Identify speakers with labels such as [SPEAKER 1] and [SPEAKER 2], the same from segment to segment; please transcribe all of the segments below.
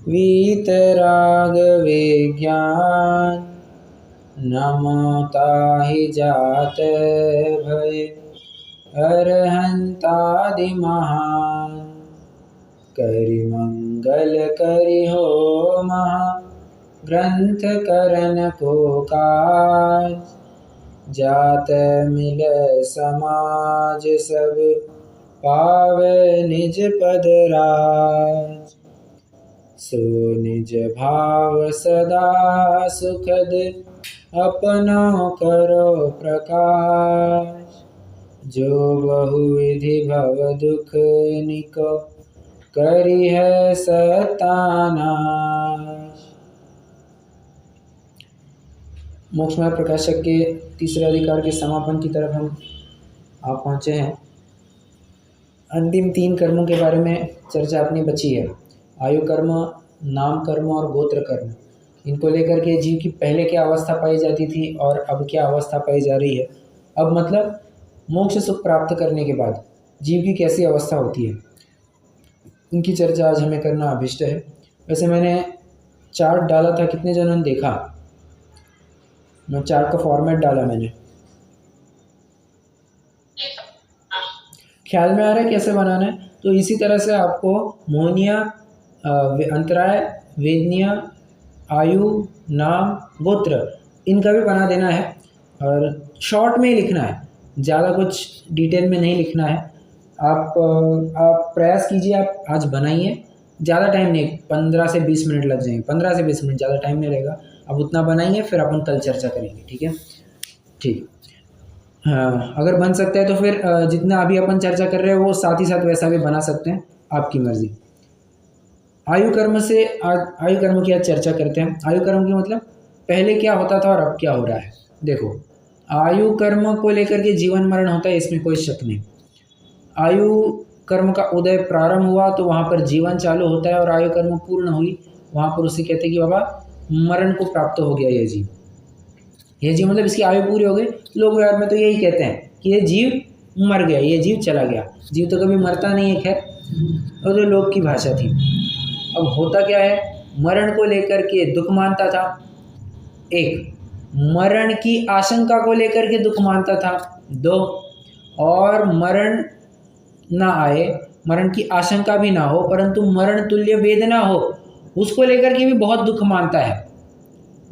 [SPEAKER 1] वीतराग विज्ञान नमता ही जात भय अरहंतादि महान करि मंगल करि हो महा ग्रंथ करन को काज जात मिल समाज सब पावे निज पद राज सो निज भाव सदा सुखद अपनो करो प्रकाश जो बहुविधि भव दुख निको करी है सतानाश। मोक्षमार्ग प्रकाशक के तीसरे अधिकार के समापन की तरफ हम आप पहुँचे हैं। अंतिम 3 कर्मों के बारे में चर्चा अपनी बची है। आयु कर्म, नाम कर्म और गोत्र कर्म। इनको लेकर के जीव की पहले क्या अवस्था पाई जाती थी और अब क्या अवस्था पाई जा रही है। अब मतलब मोक्ष सुख प्राप्त करने के बाद जीव की कैसी अवस्था होती है, उनकी चर्चा आज हमें करना अभिष्ट है। वैसे मैंने चार्ट डाला था, कितने जनों ने देखा? मैं चार्ट का फॉर्मेट डाला मैंने, ख्याल में आ रहा है कैसे बनाना है? तो इसी तरह से आपको मोहनिया, अंतराय, वेदनिया, आयु, नाम, गोत्र, इनका भी बना देना है और शॉर्ट में ही लिखना है, ज़्यादा कुछ डिटेल में नहीं लिखना है। आप प्रयास कीजिए, आप आज बनाइए, ज़्यादा टाइम नहीं, 15 से 20 मिनट लग जाएंगे, 15 से 20 मिनट, ज़्यादा टाइम नहीं लगेगा। आप उतना बनाइए, फिर अपन कल चर्चा करेंगे, ठीक है? ठीक, हाँ, अगर बन सकता है तो फिर जितना अभी अपन चर्चा कर रहे हैं वो साथ ही साथ वैसा भी बना सकते हैं, आपकी मर्जी। आयु कर्म से आयु कर्म की आज चर्चा करते हैं। आयु कर्म की मतलब पहले क्या होता था और अब क्या हो रहा है। देखो, आयु कर्म को लेकर के जीवन मरण होता है, इसमें कोई शक नहीं। आयु कर्म का उदय प्रारंभ हुआ तो वहाँ पर जीवन चालू होता है, और आयु कर्म पूर्ण हुई वहाँ पर उसे कहते हैं कि बाबा मरण को प्राप्त हो गया ये जीव। ये जीव मतलब इसकी आयु पूरी हो गई। लोग व्यवहार में तो यही कहते हैं कि ये जीव मर गया, ये जीव चला गया। जीव तो कभी मरता नहीं है, खैर, और तो लोग की भाषा थी। अब होता क्या है, मरण को लेकर के दुख मानता था, एक मरण की आशंका को लेकर के दुख मानता था, 2 और मरण ना आए, मरण की आशंका भी ना हो परंतु मरण तुल्य वेदना हो, उसको लेकर के भी बहुत दुख मानता है।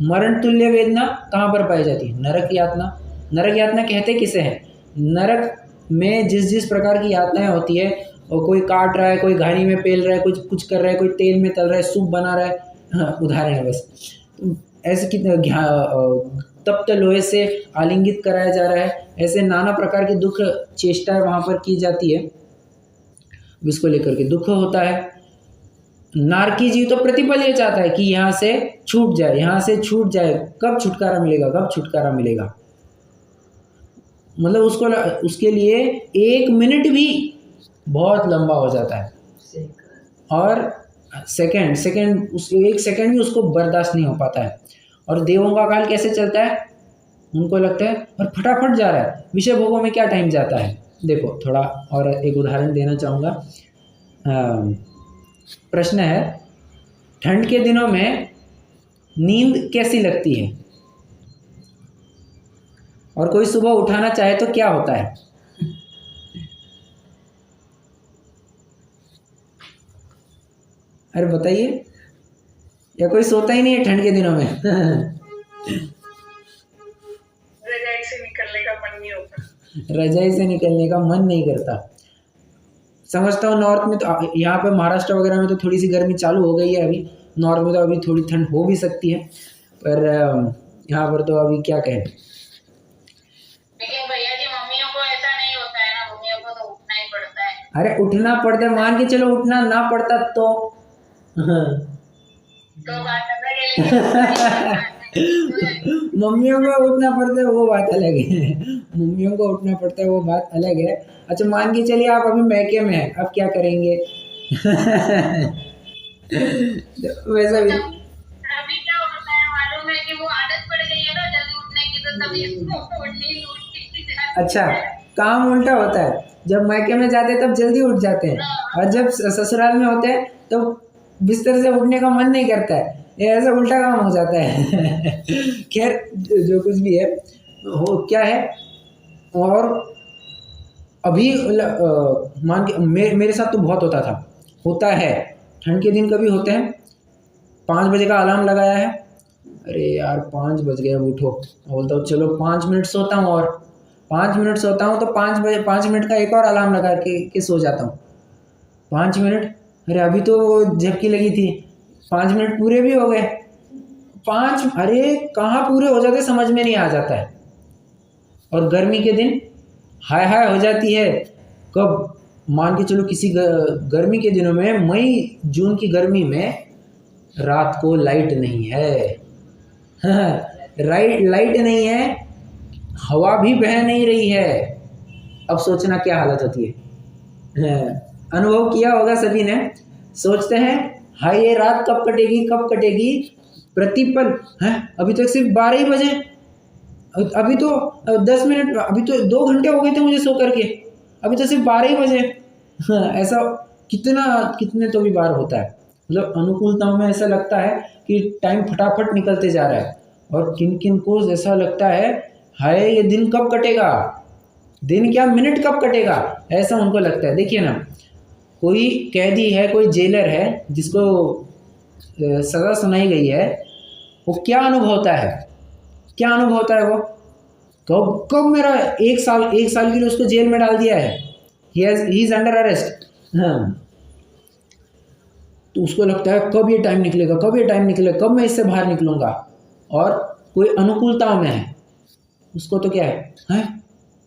[SPEAKER 1] मरण तुल्य वेदना कहाँ पर पाई जाती है? नरक यातना। नरक यातना कहते किसे हैं? नरक में जिस जिस प्रकार की यातनाएं होती है, और कोई काट रहा है, कोई घानी में पेल रहा है, कुछ कर रहा है, कोई तेल में तल रहा है, सूप बना रहा है, हाँ, उदाहरण है बस। ऐसे कितने तप्त लोहे से आलिंगित कराया जा रहा है, ऐसे नाना प्रकार की दुख चेष्टाएं वहाँ पर की जाती है, जिसको लेकर के दुख होता है। नारकी जीव तो प्रतिपल ये चाहता है कि यहाँ से छूट जाए, यहाँ से छूट जाए, कब छुटकारा मिलेगा, कब छुटकारा मिलेगा। मतलब उसके लिए 1 मिनट भी बहुत लंबा हो जाता है, और सेकंड उस 1 सेकंड भी उसको बर्दाश्त नहीं हो पाता है। और देवों का काल कैसे चलता है? उनको लगता है और फटाफट जा रहा है, विषय भोगों में क्या टाइम जाता है। देखो, थोड़ा और एक उदाहरण देना चाहूँगा। प्रश्न है, ठंड के दिनों में नींद कैसी लगती है? और कोई सुबह उठाना चाहे तो क्या होता है? अरे बताइए, या कोई सोता ही नहीं है ठंड के दिनों में?
[SPEAKER 2] रजाई से निकलने का मन नहीं होता।
[SPEAKER 1] रजाई से निकलने का मन नहीं करता। समझता हूँ नॉर्थ में तो, यहाँ पे महाराष्ट्र वगैरह में तो थोड़ी सी गर्मी चालू हो गई है अभी, नॉर्थ में तो अभी थोड़ी ठंड हो भी सकती है, पर यहाँ पर तो अभी क्या कहें।
[SPEAKER 2] लेकिन भैया जी, मम्मियों को ऐसा नहीं होता है ना, मम्मियों को तो उठना ही पड़ता है।
[SPEAKER 1] अरे उठना पड़ता है, मान के चलो उठना ना पड़ता तो
[SPEAKER 2] बात अलग है,
[SPEAKER 1] मम्मियों को उठना पड़ता है वो बात अलग है, मम्मियों को उठना पड़ता है वो बात अलग है। अच्छा, मान के चलिए आप अभी मैके में हैं, अब क्या करेंगे? वैसा भी
[SPEAKER 2] अभी क्या होता है मालूम है कि वो आदत पड़ गई है ना जल्दी उठने की, तो तभी नींद उठती है।
[SPEAKER 1] अच्छा, काम उल्टा होता है, जब मैके में जाते हैं तब जल्दी उठ जाते हैं, और जब ससुराल में होते हैं तो बिस्तर से उठने का मन नहीं करता है, ये ऐसा उल्टा काम हो जाता है। खैर जो कुछ भी है हो क्या है। और अभी मान के मेरे साथ तो बहुत होता है, ठंड के दिन कभी होते हैं। 5 बजे का अलार्म लगाया है, अरे यार 5 बज गए, अब उठो। बोलता हूँ चलो 5 मिनट सोता हूँ, और 5 मिनट सोता हूँ तो 5 मिनट का एक और अलार्म लगा के सो जाता हूँ। 5 मिनट, अरे अभी तो झपकी लगी थी, 5 मिनट पूरे भी हो गए। 5, अरे कहाँ पूरे हो जाते समझ में नहीं आ जाता है। और गर्मी के दिन हाय हाय हो जाती है। कब मान के चलो किसी गर्मी के दिनों में, मई जून की गर्मी में रात को लाइट नहीं है। लाइट नहीं है, हवा भी बह नहीं रही है। अब सोचना क्या हालत होती है। अनुभव किया होगा सभी ने। सोचते हैं हाय ये रात कब कटेगी कब कटेगी, प्रतिपल है अभी तक सिर्फ 12 ही बजे, अभी तो 10 मिनट, अभी तो 2 घंटे हो गए थे मुझे सो करके, अभी तो सिर्फ 12 ही बजे। ऐसा कितने तो भी बार होता है। मतलब अनुकूलताओं में ऐसा लगता है कि टाइम फटाफट निकलते जा रहा है, और किन किन को ऐसा लगता है हाय ये दिन कब कटेगा, दिन क्या मिनट कब कटेगा, ऐसा उनको लगता है। देखिए ना, कोई कैदी है, कोई जेलर है जिसको सज़ा सुनाई गई है, वो क्या अनुभव होता है, क्या अनुभव होता है वो, कब कब मेरा 1 साल के लिए उसको जेल में डाल दिया है, ही इज अंडर अरेस्ट। हाँ, तो उसको लगता है कब ये टाइम निकलेगा, कब ये टाइम निकलेगा, कब मैं इससे बाहर निकलूँगा। और कोई अनुकूलताओं में है, उसको तो क्या है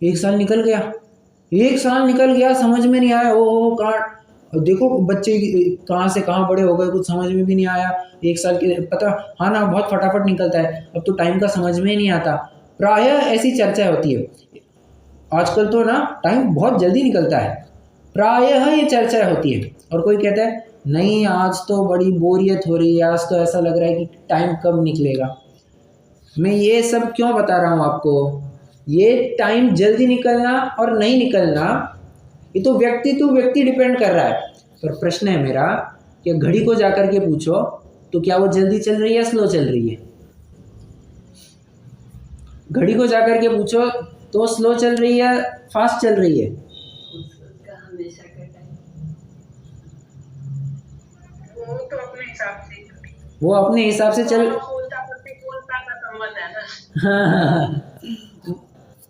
[SPEAKER 1] 1 साल निकल गया, 1 साल निकल गया, समझ में नहीं आया, ओ कहाँ, देखो बच्चे कहाँ से कहाँ बड़े हो गए, कुछ समझ में भी नहीं आया। 1 साल के पता, हाँ ना, बहुत फटाफट निकलता है, अब तो टाइम का समझ में ही नहीं आता। प्रायः ऐसी चर्चा होती है आजकल तो ना, टाइम बहुत जल्दी निकलता है, प्रायः ये चर्चा होती है। और कोई कहता है नहीं आज तो बड़ी बोरियत हो रही है, आज तो ऐसा लग रहा है कि टाइम कब निकलेगा। मैं ये सब क्यों बता रहा हूँ आपको, ये टाइम जल्दी निकलना और नहीं निकलना, ये तो व्यक्ति डिपेंड कर रहा है। पर प्रश्न है मेरा कि घड़ी को जाकर के पूछो तो क्या वो जल्दी चल रही है, स्लो चल रही है। घड़ी को जाकर के पूछो तो स्लो चल रही है, फास्ट चल रही है। वो अपने हिसाब से चल, हाँ,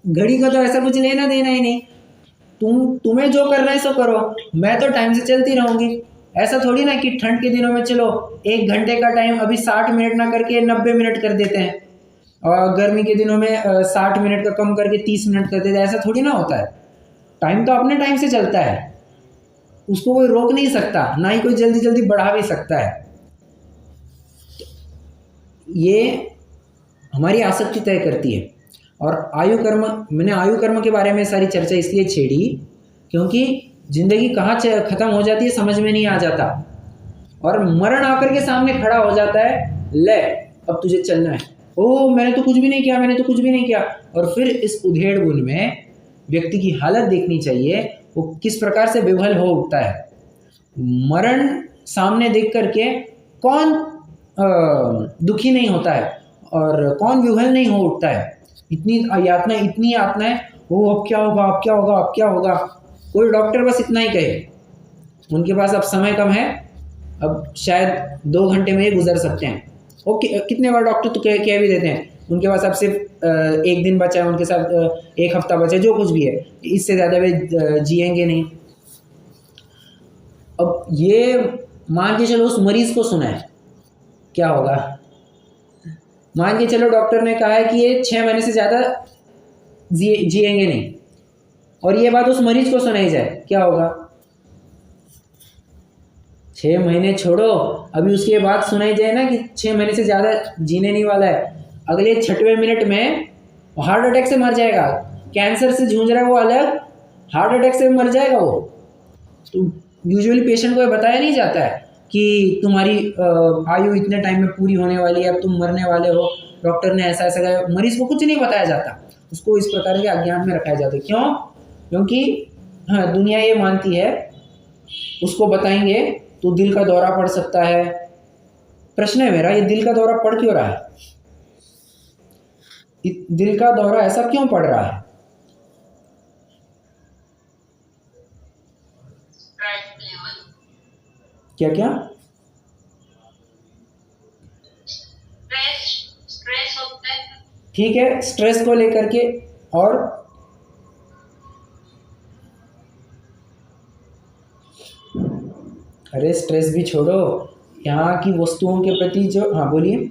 [SPEAKER 1] घड़ी का तो ऐसा कुछ लेना देना ही नहीं, तुम्हें जो करना है सो करो, मैं तो टाइम से चलती रहूंगी। ऐसा थोड़ी ना कि ठंड के दिनों में चलो 1 घंटे का टाइम अभी 60 मिनट ना करके 90 मिनट कर देते हैं, और गर्मी के दिनों में 60 मिनट का कम करके 30 मिनट कर देते हैं, ऐसा थोड़ी ना होता है। टाइम तो अपने टाइम से चलता है, उसको कोई रोक नहीं सकता, ना ही कोई जल्दी जल्दी बढ़ा भी सकता है। ये हमारी आसक्ति तय करती है। और आयु कर्म, मैंने आयु कर्म के बारे में सारी चर्चा इसलिए छेड़ी क्योंकि जिंदगी कहाँ खत्म हो जाती है समझ में नहीं आ जाता, और मरण आकर के सामने खड़ा हो जाता है, ले अब तुझे चलना है, ओ मैंने तो कुछ भी नहीं किया, मैंने तो कुछ भी नहीं किया। और फिर इस उधेड़ बुन में व्यक्ति की हालत देखनी चाहिए, वो किस प्रकार से विभल हो उठता है। मरण सामने देख करके कौन दुखी नहीं होता है, और कौन विह्वल नहीं हो उठता है। इतनी यातनाएं, वो अब क्या होगा, अब क्या होगा, अब क्या होगा। कोई डॉक्टर बस इतना ही कहे, उनके पास अब समय कम है, अब शायद 2 घंटे में ही गुजर सकते हैं। ओके, कितने बार डॉक्टर तो कह भी देते हैं उनके पास अब सिर्फ 1 दिन बचा है, उनके साथ 1 हफ्ता बचा है, जो कुछ भी है, इससे ज़्यादा वे जिएंगे नहीं। अब ये मान के चलो उस मरीज को सुना है, क्या होगा। मान के चलो डॉक्टर ने कहा है कि ये 6 महीने से ज़्यादा जिएंगे नहीं, और ये बात उस मरीज को सुनाई जाए, क्या होगा। 6 महीने छोड़ो, अभी उसके बाद सुनाई जाए ना कि 6 महीने से ज़्यादा जीने नहीं वाला है, अगले 6वें मिनट में हार्ट अटैक से मर जाएगा। कैंसर से जूझ रहा है वो अलग, हार्ट अटैक से मर जाएगा वो। तो यूजुअली पेशेंट को बताया नहीं जाता है कि तुम्हारी आयु इतने टाइम में पूरी होने वाली है, अब तुम मरने वाले हो, डॉक्टर ने ऐसा ऐसा कहा। मरीज को कुछ नहीं बताया जाता, उसको इस प्रकार के अज्ञान में रखा जाता है। क्यों? क्योंकि हाँ, दुनिया ये मानती है, उसको बताएंगे तो दिल का दौरा पड़ सकता है। प्रश्न है मेरा, ये दिल का दौरा पड़ क्यों रहा है? दिल का दौरा ऐसा क्यों पड़ रहा है? क्या क्या?
[SPEAKER 2] स्ट्रेस होता है।
[SPEAKER 1] ठीक है, स्ट्रेस को लेकर के। और अरे स्ट्रेस भी छोड़ो, यहाँ की वस्तुओं के प्रति जो, हाँ बोलिए।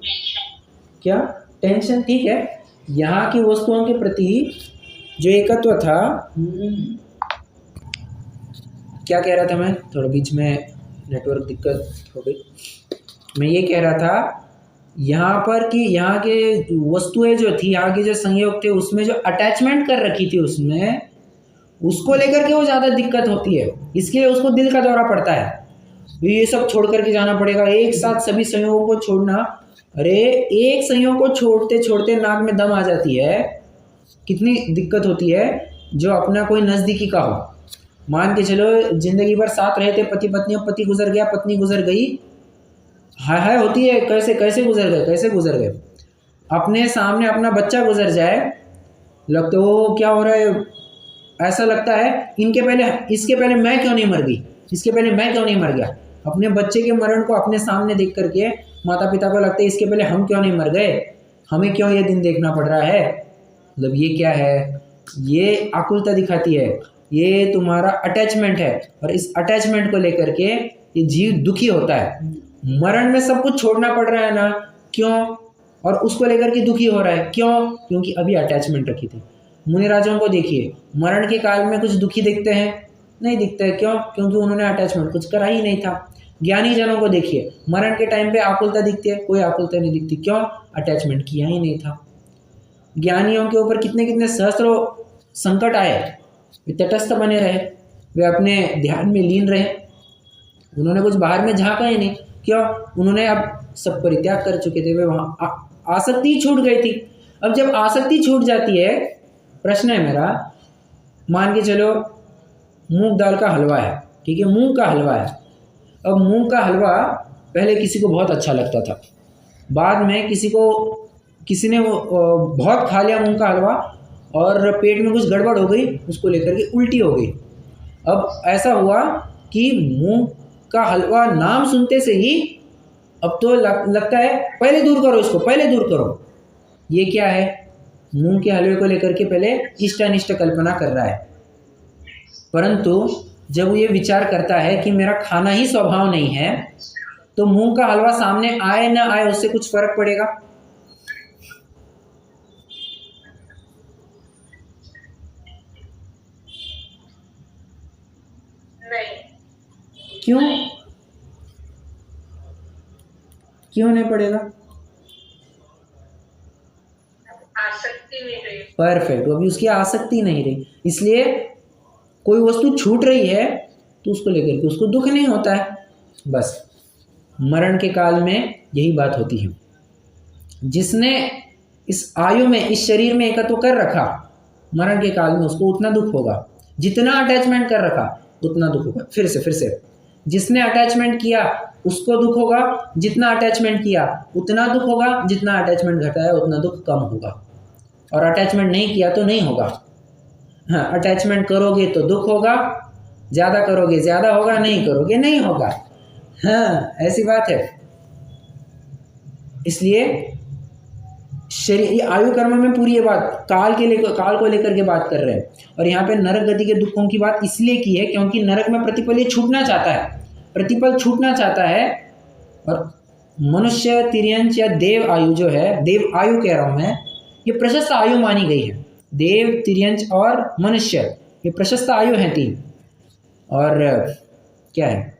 [SPEAKER 1] क्या? टेंशन, ठीक है। यहाँ की वस्तुओं के प्रति जो एकत्व था, क्या कह रहा था मैं? थोड़ा बीच में नेटवर्क दिक्कत हो गई। मैं ये कह रहा था यहाँ पर कि यहाँ के वस्तुएं जो थी, यहाँ के जो संयोग थे, उसमें जो अटैचमेंट कर रखी थी उसमें, उसको लेकर के वो ज़्यादा दिक्कत होती है, इसके लिए उसको दिल का दौरा पड़ता है। ये सब छोड़ करके जाना पड़ेगा, एक साथ सभी संयोगों को छोड़ना। अरे एक संयोग को छोड़ते छोड़ते नाक में दम आ जाती है, कितनी दिक्कत होती है। जो अपना कोई नज़दीकी का हो, मान के चलो जिंदगी भर साथ रहे थे पति पत्नी, अब पति गुजर गया, पत्नी गुजर गई, हाय हाय होती है, कैसे कैसे गुजर गए, कैसे गुजर गए। अपने सामने अपना बच्चा गुजर जाए, लगता हो क्या हो रहा है, ऐसा लगता है इनके पहले, इसके पहले मैं क्यों नहीं मर गई, इसके पहले मैं क्यों नहीं मर गया। अपने बच्चे के मरण को अपने सामने देख करके माता पिता को लगता है इसके पहले हम क्यों नहीं मर गए, हमें क्यों ये दिन देखना पड़ रहा है। मतलब ये क्या है? ये आकुलता दिखाती है, ये तुम्हारा अटैचमेंट है। और इस अटैचमेंट को लेकर के ये जीव दुखी होता है। मरण में सब कुछ छोड़ना पड़ रहा है ना, क्यों? और उसको लेकर के दुखी हो रहा है, क्यों? क्योंकि अभी अटैचमेंट रखी थी। मुनि राजाओं को देखिए, मरण के काल में कुछ दुखी दिखते हैं? नहीं दिखते हैं, क्यों? क्योंकि उन्होंने अटैचमेंट कुछ करा ही नहीं था। ज्ञानी जनों को देखिए, मरण के टाइम पे आकुलता दिखती है? कोई आकुलता नहीं दिखती, क्यों? अटैचमेंट किया ही नहीं था। ज्ञानियों के ऊपर कितने कितने सहस्त्रों संकट आए, वे तटस्थ बने रहे, वे अपने ध्यान में लीन रहे, उन्होंने कुछ बाहर में झांका ही नहीं, क्यों? उन्होंने अब सब परित्याग कर चुके थे, वे वहाँ आसक्ति छूट गई थी। अब जब आसक्ति छूट जाती है, प्रश्न है मेरा, मान के चलो मूंग दाल का हलवा है, ठीक है, मूंग का हलवा है। अब मूंग का हलवा पहले किसी को बहुत अच्छा लगता था, बाद में किसी ने बहुत खा लिया मूंग का हलवा और पेट में कुछ गड़बड़ हो गई, उसको लेकर के उल्टी हो गई। अब ऐसा हुआ कि मूंग का हलवा नाम सुनते से ही अब तो लगता है पहले दूर करो इसको, पहले दूर करो। ये क्या है? मूंग के हलवे को लेकर के पहले इष्ट अनिष्ट कल्पना कर रहा है, परंतु जब ये विचार करता है कि मेरा खाना ही स्वभाव नहीं है, तो मूंग का हलवा सामने आए ना आए उससे कुछ फर्क पड़ेगा?
[SPEAKER 2] नहीं।
[SPEAKER 1] क्यों? क्यों नहीं पड़ेगा?
[SPEAKER 2] आसक्ति नहीं रही।
[SPEAKER 1] परफेक्ट, अभी उसकी आसक्ति नहीं रही, इसलिए कोई वस्तु छूट रही है तो उसको लेकर के उसको दुख नहीं होता है। बस मरण के काल में यही बात होती है। जिसने इस आयु में, इस शरीर में एकत्व कर रखा, मरण के काल में उसको उतना दुख होगा, जितना अटैचमेंट कर रखा उतना दुख होगा। फिर से जिसने अटैचमेंट किया उसको दुख होगा, जितना अटैचमेंट किया उतना दुख होगा, जितना अटैचमेंट घटाया उतना दुख कम होगा, और अटैचमेंट नहीं किया तो नहीं होगा। हाँ, अटैचमेंट करोगे तो दुख होगा, ज़्यादा करोगे ज़्यादा होगा, नहीं करोगे नहीं होगा। हाँ, ऐसी बात है। इसलिए शरीर, ये आयु कर्म में पूरी ये बात काल को लेकर के बात कर रहे हैं। और यहाँ पे नरक गति के दुखों की बात इसलिए की है क्योंकि नरक में प्रतिपल ये छूटना चाहता है, प्रतिपल छूटना चाहता है। और मनुष्य, तिर्यंच या देव आयु जो है, देव आयु कह रहा हूँ मैं, ये प्रशस्त आयु मानी गई है। देव, तिर्यंच और मनुष्य ये प्रशस्त आयु हैं तीन। और क्या है,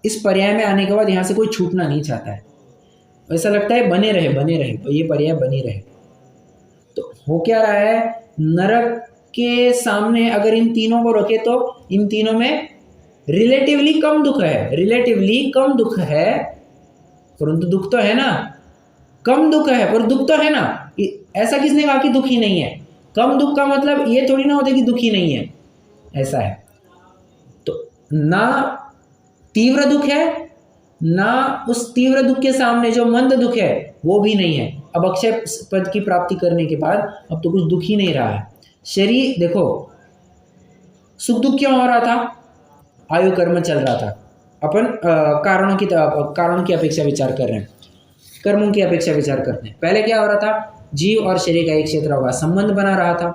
[SPEAKER 1] इस पर्याय में आने के बाद यहाँ से कोई छूटना नहीं चाहता है, ऐसा लगता है बने रहे ये पर्याय बनी रहे। तो हो क्या रहा है, नरक के सामने अगर इन तीनों को रखे तो इन तीनों में रिलेटिवली कम दुख है, परंतु दुख तो है ना, कम दुख है पर दुख तो है ना। ऐसा किसने कहा कि दुखी नहीं है? कम दुख का मतलब ये थोड़ी ना होता कि दुखी नहीं है, ऐसा है। तो ना तीव्र दुख है, ना उस तीव्र दुख के सामने जो मंद दुख है वो भी नहीं है। अब अक्षय पद की प्राप्ति करने के बाद अब तो कुछ दुख ही नहीं रहा है। शरीर देखो, सुख दुख क्यों हो रहा था? आयु कर्म चल रहा था। अपन कारणों की अपेक्षा विचार कर रहे हैं, कर्मों की अपेक्षा विचार करते हैं। पहले क्या हो रहा था? जीव और शरीर का एक क्षेत्र होगा, संबंध बना रहा था।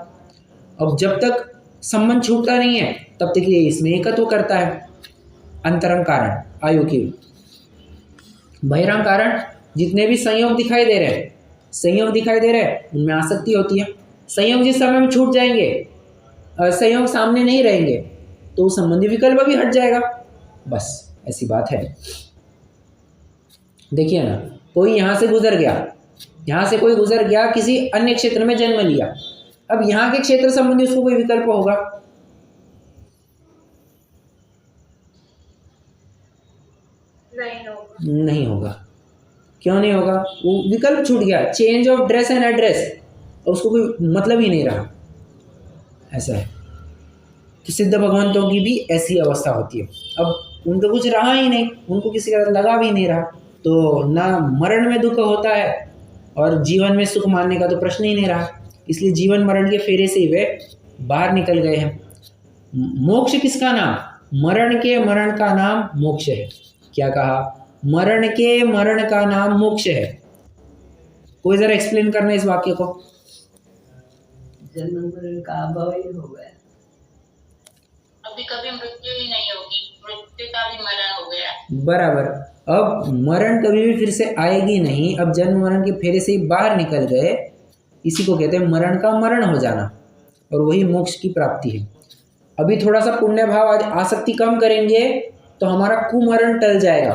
[SPEAKER 1] अब जब तक संबंध छूटता नहीं है तब तक ये इसमें एकत्व करता है। अंतरंग कारण आयु की, बहिरंग कारण जितने भी संयोग दिखाई दे रहे हैं उनमें आसक्ति होती है। संयोग जिस समय में छूट जाएंगे, संयोग सामने नहीं रहेंगे तो संबंधी विकल्प भी हट जाएगा। बस ऐसी बात है। देखिए ना, कोई यहाँ से गुजर गया, किसी अन्य क्षेत्र में जन्म लिया। अब यहाँ के क्षेत्र संबंधी उसको कोई विकल्प होगा? नहीं होगा। क्यों नहीं होगा? वो विकल्प छूट गया। Change of dress and address, उसको कोई मतलब ही नहीं रहा। ऐसा है। तो सिद्ध भगवंतों की भी ऐसी अवस्था होती है। अब उनको कुछ रहा ही नहीं, उनको किसी का लगा भी नहीं रहा, तो ना मरण में दुख होता है और जीवन में सुख मानने का तो प्रश्न ही नहीं रहा। इसलिए जीवन मरण के फेरे से ही वे बाहर निकल गए हैं। मोक्ष किसका नाम? मरण के मरण का नाम मोक्ष है। क्या कहा? मरण के मरण का नाम मोक्ष है। कोई जरा एक्सप्लेन करना इस वाक्य को।
[SPEAKER 3] जन्म मरण का अभाव ही हो गया।
[SPEAKER 2] अभी कभी मृत्यु ही नहीं होगी, मृत्यु का भी मरण हो गया।
[SPEAKER 1] बराबर। अब मरण कभी भी फिर से आएगी नहीं। अब जन्म मरण के फेरे से ही बाहर निकल गए, इसी को कहते हैं मरण का मरण हो जाना, और वही मोक्ष की प्राप्ति है। अभी थोड़ा सा पुण्य भाव आसक्ति कम करेंगे तो हमारा कुमरण टल जाएगा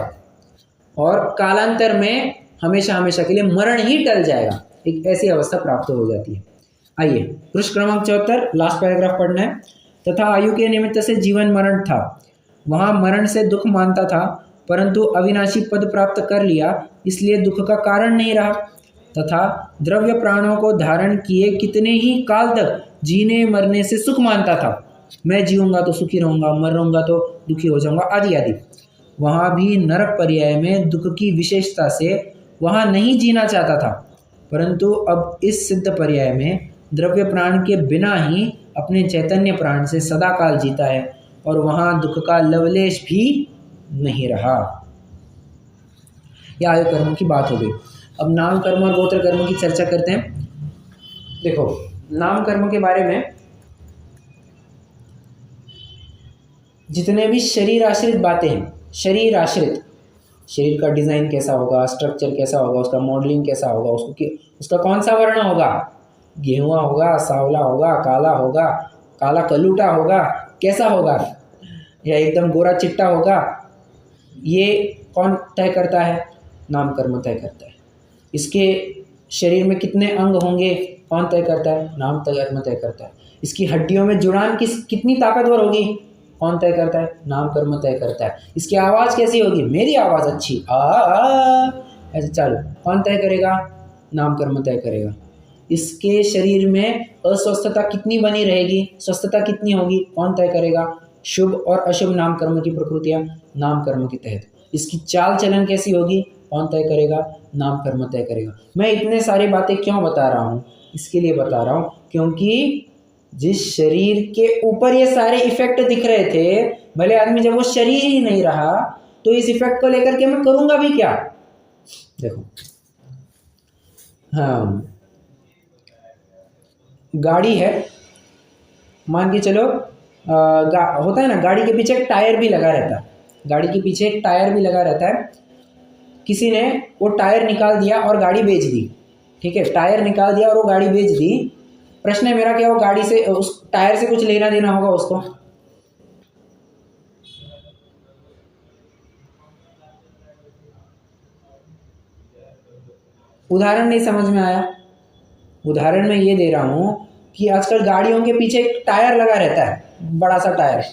[SPEAKER 1] और कालांतर में हमेशा हमेशा के लिए मरण ही टल जाएगा। एक ऐसी अवस्था प्राप्त हो जाती है। आइए पृष्ठ क्रमांक 74, लास्ट पैराग्राफ पढ़ना है। तथा आयु के निमित्त से जीवन मरण था, वहाँ मरण से दुख मानता था, परंतु अविनाशी पद प्राप्त कर लिया, इसलिए दुख का कारण नहीं रहा। तथा द्रव्य प्राणों को धारण किए कितने ही काल तक जीने मरने से सुख मानता था। मैं जीऊँगा तो सुखी रहूँगा, मरूँगा तो दुखी हो जाऊँगा, आदि आदि। वहाँ भी नरक पर्याय में दुख की विशेषता से वहाँ नहीं जीना चाहता था, परंतु अब इस सिद्ध पर्याय में द्रव्य प्राण के बिना ही अपने चैतन्य प्राण से सदा काल जीता है और वहाँ दुख का लवलेश भी नहीं रहा। यह आयु कर्म की बात हो गई। अब नाम कर्म और गोत्र कर्म की चर्चा करते हैं। देखो, नाम कर्म के बारे में जितने भी शरीर आश्रित बातें हैं, शरीर आश्रित, शरीर का डिज़ाइन कैसा होगा, स्ट्रक्चर कैसा होगा, उसका मॉडलिंग कैसा होगा, उसका कौन सा वर्ण होगा, गेहुआ होगा, सांवला होगा, काला कलूटा होगा, कैसा होगा, या एकदम गोरा चिट्टा होगा, ये कौन तय करता है? नाम कर्म तय करता है। इसके शरीर में कितने अंग होंगे, कौन तय करता है? नाम कर्म तय करता है। इसकी हड्डियों में जुड़ान कितनी ताकतवर होगी, कौन तय करता है? नाम कर्म तय करता है। इसकी आवाज़ कैसी होगी, मेरी आवाज़ अच्छी ऐसे चालू, कौन तय करेगा? नाम कर्म तय करेगा। इसके शरीर में अस्वस्थता कितनी बनी रहेगी, स्वस्थता कितनी होगी, कौन तय करेगा? शुभ और अशुभ नाम कर्म की प्रकृतियाँ नाम कर्म के तहत। इसकी चाल चलन कैसी होगी, कौन तय करेगा? नाम कर्म तय करेगा। मैं इतने सारी बातें क्यों बता रहा हूँ? इसके लिए बता रहा हूँ क्योंकि जिस शरीर के ऊपर ये सारे इफेक्ट दिख रहे थे, भले आदमी जब वो शरीर ही नहीं रहा तो इस इफेक्ट को लेकर के मैं करूँगा भी क्या? देखो, हाँ, गाड़ी है, मान के चलो, होता है ना, गाड़ी के पीछे एक टायर भी लगा रहता है, गाड़ी के पीछे एक टायर भी लगा रहता है। किसी ने वो टायर निकाल दिया और गाड़ी बेच दी, ठीक है, टायर निकाल दिया और वो गाड़ी बेच दी। प्रश्न है मेरा, क्या वो गाड़ी से, उस टायर से कुछ लेना देना होगा उसको? उदाहरण नहीं समझ में आया? उदाहरण मैं ये दे रहा हूँ कि आजकल गाड़ियों के पीछे एक टायर लगा रहता है, बड़ा सा टायर,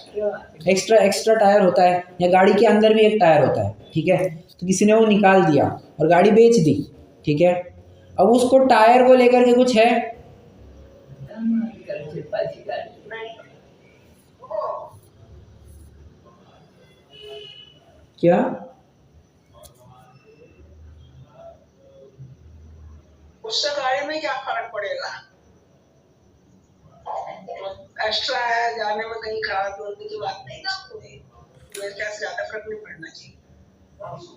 [SPEAKER 1] एक्स्ट्रा टायर होता है, या गाड़ी के अंदर भी एक टायर होता है, ठीक है। तो किसी ने वो निकाल दिया और गाड़ी बेच दी, ठीक है। अब उसको टायर को लेकर के कुछ है, क्या?
[SPEAKER 4] उससे गाड़ी में क्या फर्क पड़ेगा? एक्स्ट्रा है, जाने में कहीं खराब होने की बात नहीं ना कोई, मेरे ख्याल से ज्यादा फर्क नहीं पड़ना चाहिए।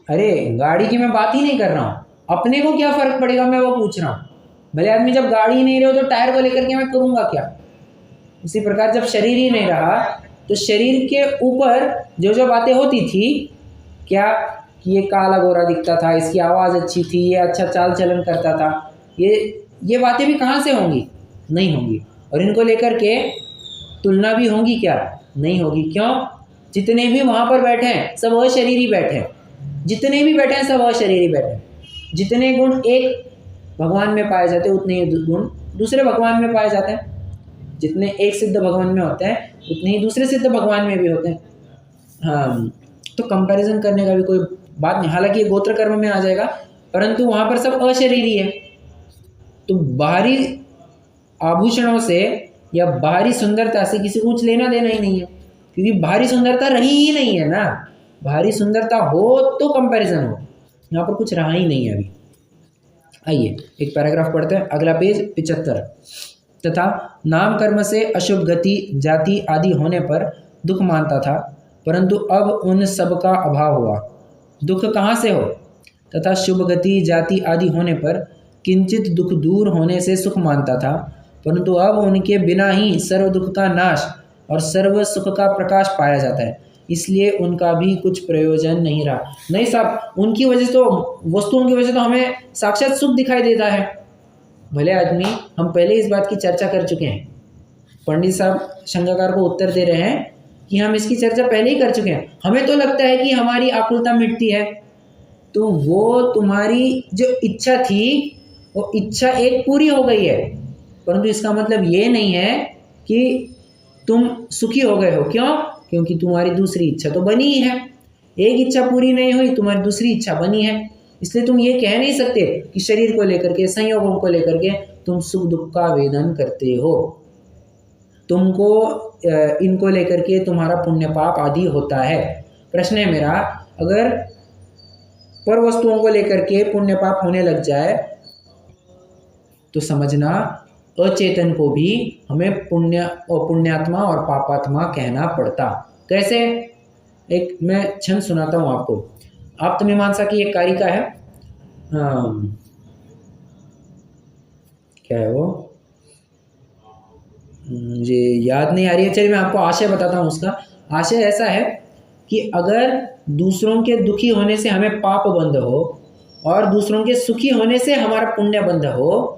[SPEAKER 1] अरे गाड़ी की मैं बात ही नहीं कर रहा हूँ, अपने को क्या फर्क पड़ेगा मैं वो पूछ रहा हूँ। भले आदमी जब गाड़ी ही नहीं रहे हो तो टायर को लेकर के मैं करूँगा क्या? उसी प्रकार जब शरीर ही नहीं रहा तो शरीर के ऊपर जो जो बातें होती थी, क्या कि ये काला गोरा दिखता था, इसकी आवाज़ अच्छी थी, ये अच्छा चाल चलन करता था, ये बातें भी कहाँ से होंगी? नहीं होंगी। और इनको लेकर के तुलना भी होंगी क्या? नहीं होगी। क्यों? जितने भी वहाँ पर बैठे हैं सब अशरीरी बैठे हैं, जितने भी बैठे हैं सब अशरीरी बैठे हैं। जितने गुण एक भगवान में पाए जाते हैं उतने ही गुण दूसरे भगवान में पाए जाते हैं। जितने एक सिद्ध भगवान में होते हैं उतने ही दूसरे सिद्ध भगवान में भी होते हैं। हाँ, तो कंपैरिजन करने का भी कोई बात नहीं। हालांकि ये गोत्र कर्म में आ जाएगा, परंतु वहाँ पर सब अशरीरी है। तो बाहरी आभूषणों से या बाहरी सुंदरता से किसी को कुछ लेना देना ही नहीं है, क्योंकि बाहरी सुंदरता रही ही नहीं है ना। बाहरी सुंदरता हो तो कंपैरिजन हो, यहाँ पर कुछ रहा ही नहीं है अभी। आइए एक पैराग्राफ पढ़ते हैं, अगला पेज 75। तथा नाम कर्म से अशुभ गति जाति आदि होने पर दुख मानता था, परंतु अब उन सब का अभाव हुआ। दुख कहाँ से हो? तथा शुभ गति जाति आदि होने पर किंचित दुख दूर होने से सुख मानता था, परंतु अब उनके बिना ही सर्व दुख का नाश और सर्व सुख का प्रकाश पाया जाता है, इसलिए उनका भी कुछ प्रयोजन नहीं रहा। नहीं साहब, उनकी वजह तो वस्तुओं की वजह तो हमें साक्षात सुख दिखाई देता है। भले आदमी, हम पहले इस बात की चर्चा कर चुके हैं। पंडित साहब शंकाकार को उत्तर दे रहे हैं कि हम इसकी चर्चा पहले ही कर चुके हैं। हमें तो लगता है कि हमारी आकुलता मिटती है, तो वो तुम्हारी जो इच्छा थी वो इच्छा एक पूरी हो गई है, परंतु इसका मतलब ये नहीं है कि तुम सुखी हो गए हो। क्यों? क्योंकि तुम्हारी दूसरी इच्छा तो बनी ही है। एक इच्छा पूरी नहीं हुई, तुम्हारी दूसरी इच्छा बनी है। इसलिए तुम ये कह नहीं सकते कि शरीर को लेकर के, संयोगों को लेकर के तुम सुख दुख का वेदन करते हो। तुमको इनको लेकर के तुम्हारा पुण्य पाप आदि होता है। प्रश्न है मेरा, अगर पर वस्तुओं को लेकर के पुण्य पाप होने लग जाए तो समझना अचेतन को भी हमें पुण्यात्मा और पापात्मा कहना पड़ता। कैसे? एक मैं छंद सुनाता हूँ आपको। आप्तमीमांसा की एक कारिका है, क्या है वो, मुझे याद नहीं आ रही है। चलिए मैं आपको आशय बताता हूँ उसका। आशय ऐसा है कि अगर दूसरों के दुखी होने से हमें पाप बंध हो और दूसरों के सुखी होने से हमारा पुण्य बंध हो,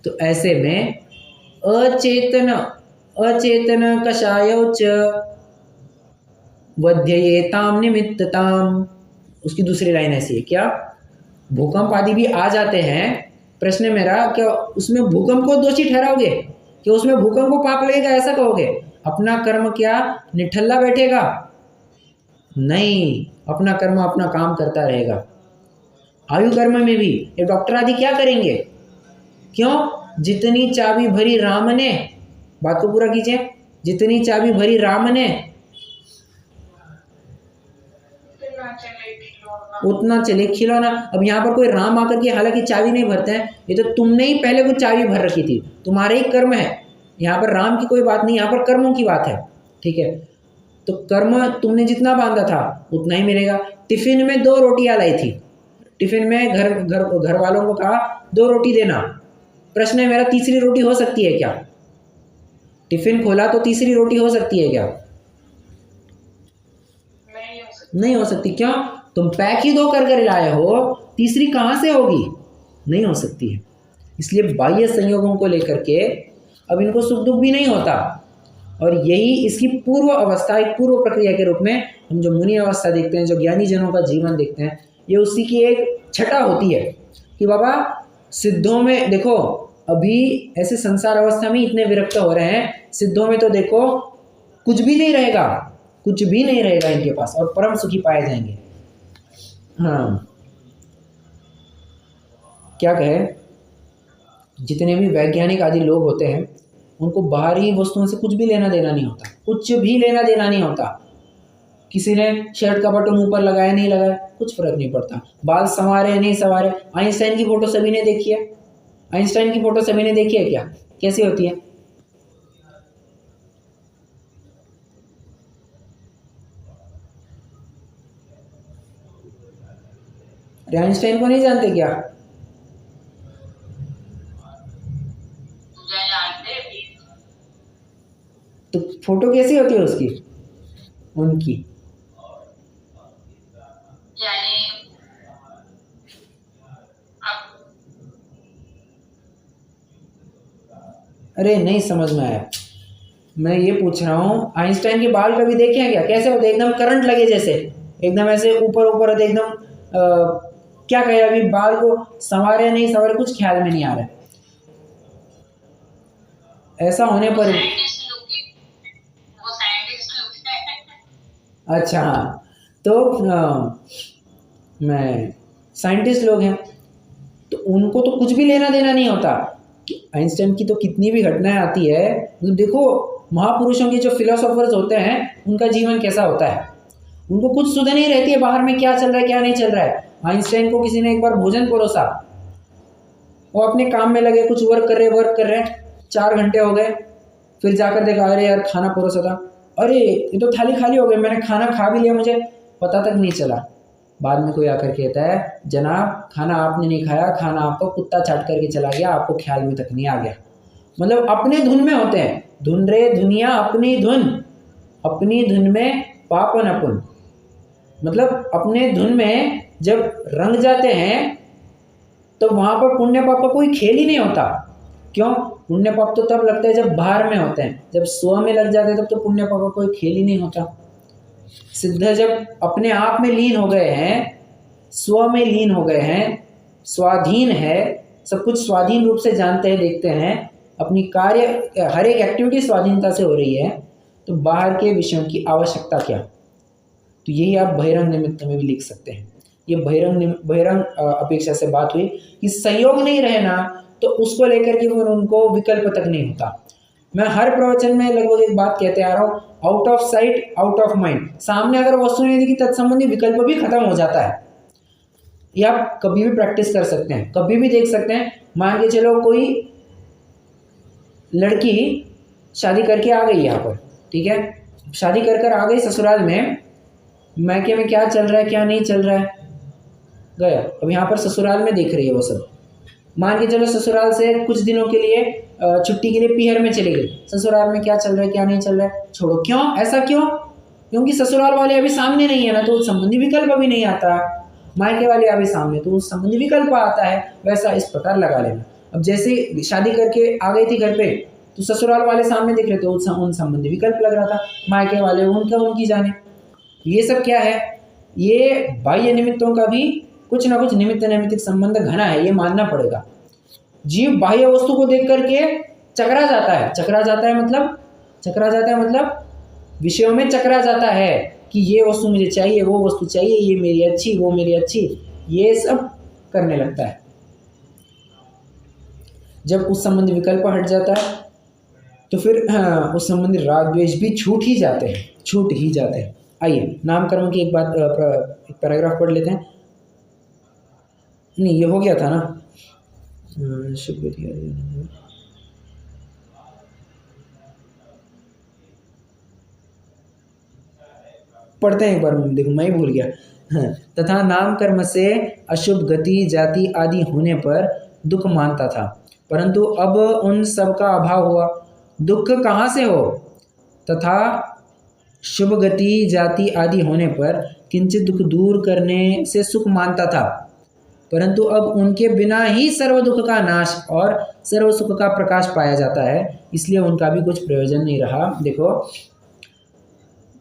[SPEAKER 1] तो ऐसे में अचेतन कषायोच वध्ययेताम निमित्तताम। उसकी दूसरी लाइन ऐसी है, क्या भूकंप आदि भी आ जाते हैं। प्रश्न मेरा, क्या उसमें भूकंप को दोषी ठहराओगे? कि उसमें भूकंप को पाप लगेगा ऐसा कहोगे? अपना कर्म क्या निठल्ला बैठेगा? नहीं, अपना कर्म अपना काम करता रहेगा। आयु कर्म में भी ये डॉक्टर आदि क्या करेंगे? क्यों? जितनी चाबी भरी राम ने, बात को पूरा कीजिए, जितनी चाबी भरी राम ने उतना चले खिलौना। अब यहाँ पर कोई राम आकर के हालांकि चाबी नहीं भरते हैं, ये तो तुमने ही पहले कुछ चाबी भर रखी थी, तुम्हारे ही कर्म है। यहाँ पर राम की कोई बात नहीं, यहाँ पर कर्मों की बात है। ठीक है, तो कर्म तुमने जितना बांधा था उतना ही मिलेगा। टिफिन में 2 रोटियां लाई थी, टिफिन में घर वालों को कहा 2 रोटी देना। प्रश्न है मेरा, तीसरी रोटी हो सकती है क्या? टिफिन खोला तो तीसरी रोटी हो सकती है क्या? नहीं हो सकती। क्यों? तुम पैक ही 2 कर लाए हो, तीसरी कहाँ से होगी? नहीं हो सकती है। इसलिए बाह्य संयोगों को लेकर के अब इनको सुख दुख भी नहीं होता, और यही इसकी पूर्व अवस्था, एक पूर्व प्रक्रिया के रूप में हम जो मुनि अवस्था देखते हैं, जो ज्ञानी जनों का जीवन देखते हैं, ये उसी की एक छटा होती है कि बाबा सिद्धों में देखो, अभी ऐसे संसार अवस्था में इतने विरक्त हो रहे हैं, सिद्धों में तो देखो कुछ भी नहीं रहेगा, कुछ भी नहीं रहेगा इनके पास, और परम सुखी पाए जाएंगे। हाँ, क्या कहे, जितने भी वैज्ञानिक आदि लोग होते हैं उनको बाहरी वस्तुओं से कुछ भी लेना देना नहीं होता, कुछ भी लेना देना नहीं होता। किसी ने शर्ट का बटन ऊपर लगाया नहीं लगाया, कुछ फर्क नहीं पड़ता। बाल संवारे नहीं संवारे। आइंस्टाइन की फोटो सभी ने देखी है? आइंस्टाइन की फोटो सभी ने देखी है क्या? कैसी होती है? अरे आइंस्टाइन को नहीं जानते क्या? तो फोटो कैसी होती है उसकी, उनकी? अरे नहीं समझ में आया। मैं ये पूछ रहा हूँ, आइंस्टाइन के बाल कभी देखे हैं क्या? कैसे होते? एकदम करंट लगे जैसे, एकदम ऐसे ऊपर ऊपर होते एकदम। क्या कहे, अभी बाल को संवारे नहीं संवारे कुछ ख्याल में नहीं आ रहा है। ऐसा होने पर अच्छा हाँ, तो मैं साइंटिस्ट लोग हैं तो उनको तो कुछ भी लेना देना नहीं होता कि आइंस्टाइन की तो कितनी भी घटनाएं आती है। तो देखो महापुरुषों के जो फिलोसोफर्स होते हैं उनका जीवन कैसा होता है, उनको कुछ सुध नहीं रहती है बाहर में क्या चल रहा है क्या नहीं चल रहा है। आइंस्टाइन को किसी ने एक बार भोजन परोसा, वो अपने काम में लगे, कुछ वर्क कर रहे 4 घंटे हो गए, फिर जाकर देखा अरे यार खाना परोसा था, अरे ये तो थाली खाली हो गई, मैंने खाना खा भी लिया, मुझे पता तक नहीं चला। बाद में कोई आकर कहता है जनाब खाना आपने नहीं खाया, खाना आपको कुत्ता चाट करके चला गया, आपको ख्याल में तक नहीं आ गया। मतलब अपने धुन में होते हैं, धुन रे दुनिया अपनी धुन में पापन अपन। मतलब अपने धुन में जब रंग जाते हैं तो वहाँ पर पुण्य पाप का कोई खेल ही नहीं होता। क्यों? पुण्य पाप तो तब लगता है जब बाहर में होते हैं, जब स्व में लग जाते हैं तब तो पुण्य पाप का कोई खेल ही नहीं होता। सिद्ध जब अपने आप में लीन हो गए हैं, स्व में लीन हो गए हैं, स्वाधीन है, सब कुछ स्वाधीन रूप से जानते हैं, देखते हैं, अपनी कार्य हर एक एक्टिविटी स्वाधीनता से हो रही है, तो बाहर के विषयों की आवश्यकता क्या? तो यही आप बहिरंग निमित्त में भी लिख सकते हैं। ये बहिरंग अपेक्षा से बात हुई कि संयोग नहीं रहना, तो उसको लेकर के फिर उनको विकल्प तक नहीं होता। मैं हर प्रवचन में लगभग एक बात कहते आ रहा हूँ, out of sight out of mind. सामने अगर वस्तु नहीं दिखी तत्संबंधी विकल्प भी खत्म हो जाता है। ये आप कभी भी प्रैक्टिस कर सकते हैं, कभी भी देख सकते हैं। मान के चलो कोई लड़की शादी करके आ गई यहाँ पर, ठीक है, शादी कर आ गई ससुराल में, मैके में क्या चल रहा है क्या नहीं चल रहा है गया, अब यहाँ पर ससुराल में देख रही है वो सब। मान के चलो ससुराल से कुछ दिनों के लिए छुट्टी के लिए पीहर में चली गई, ससुराल में क्या चल रहा है क्या नहीं चल रहा है छोड़ो। क्यों ऐसा क्यों? क्योंकि ससुराल वाले अभी सामने नहीं है ना, तो उस संबंधी विकल्प अभी नहीं आता। मायके वाले अभी सामने, तो उस संबंधी विकल्प आता है। वैसा इस प्रकार लगा लेना। अब जैसे शादी करके आ गई थी घर पे, तो ससुराल वाले सामने दिख रहे थे, उन संबंधी विकल्प लग रहा था, मायके वाले उनकी जाने। ये सब क्या है? ये बाह्य निमित्तों का भी कुछ ना कुछ निमित्त नैमित्तिक संबंध घना है, ये मानना पड़ेगा। जीव बाह्य वस्तु को देख करके चकरा जाता है। चकरा जाता है मतलब विषयों में चकरा जाता है कि ये वस्तु मुझे चाहिए, वो वस्तु चाहिए, ये मेरी अच्छी, वो मेरी अच्छी, ये सब करने लगता है। जब उस संबंधी विकल्प हट जाता है तो फिर उस संबंधी राग द्वेष भी छूट ही जाते हैं। आइए नामकर्म की एक पैराग्राफ पढ़ लेते हैं। नहीं, ये हो गया था ना, पढ़ते हैं एक बार, देखो मैं ही भूल गया। तथा नाम कर्म से अशुभ गति जाति आदि होने पर दुख मानता था, परंतु अब उन सब का अभाव हुआ। दुख कहाँ से हो? तथा शुभ गति जाति आदि होने पर किंचित दुख दूर करने से सुख मानता था, परंतु अब उनके बिना ही सर्व दुख का नाश और सर्व सुख का प्रकाश पाया जाता है, इसलिए उनका भी कुछ प्रयोजन नहीं रहा। देखो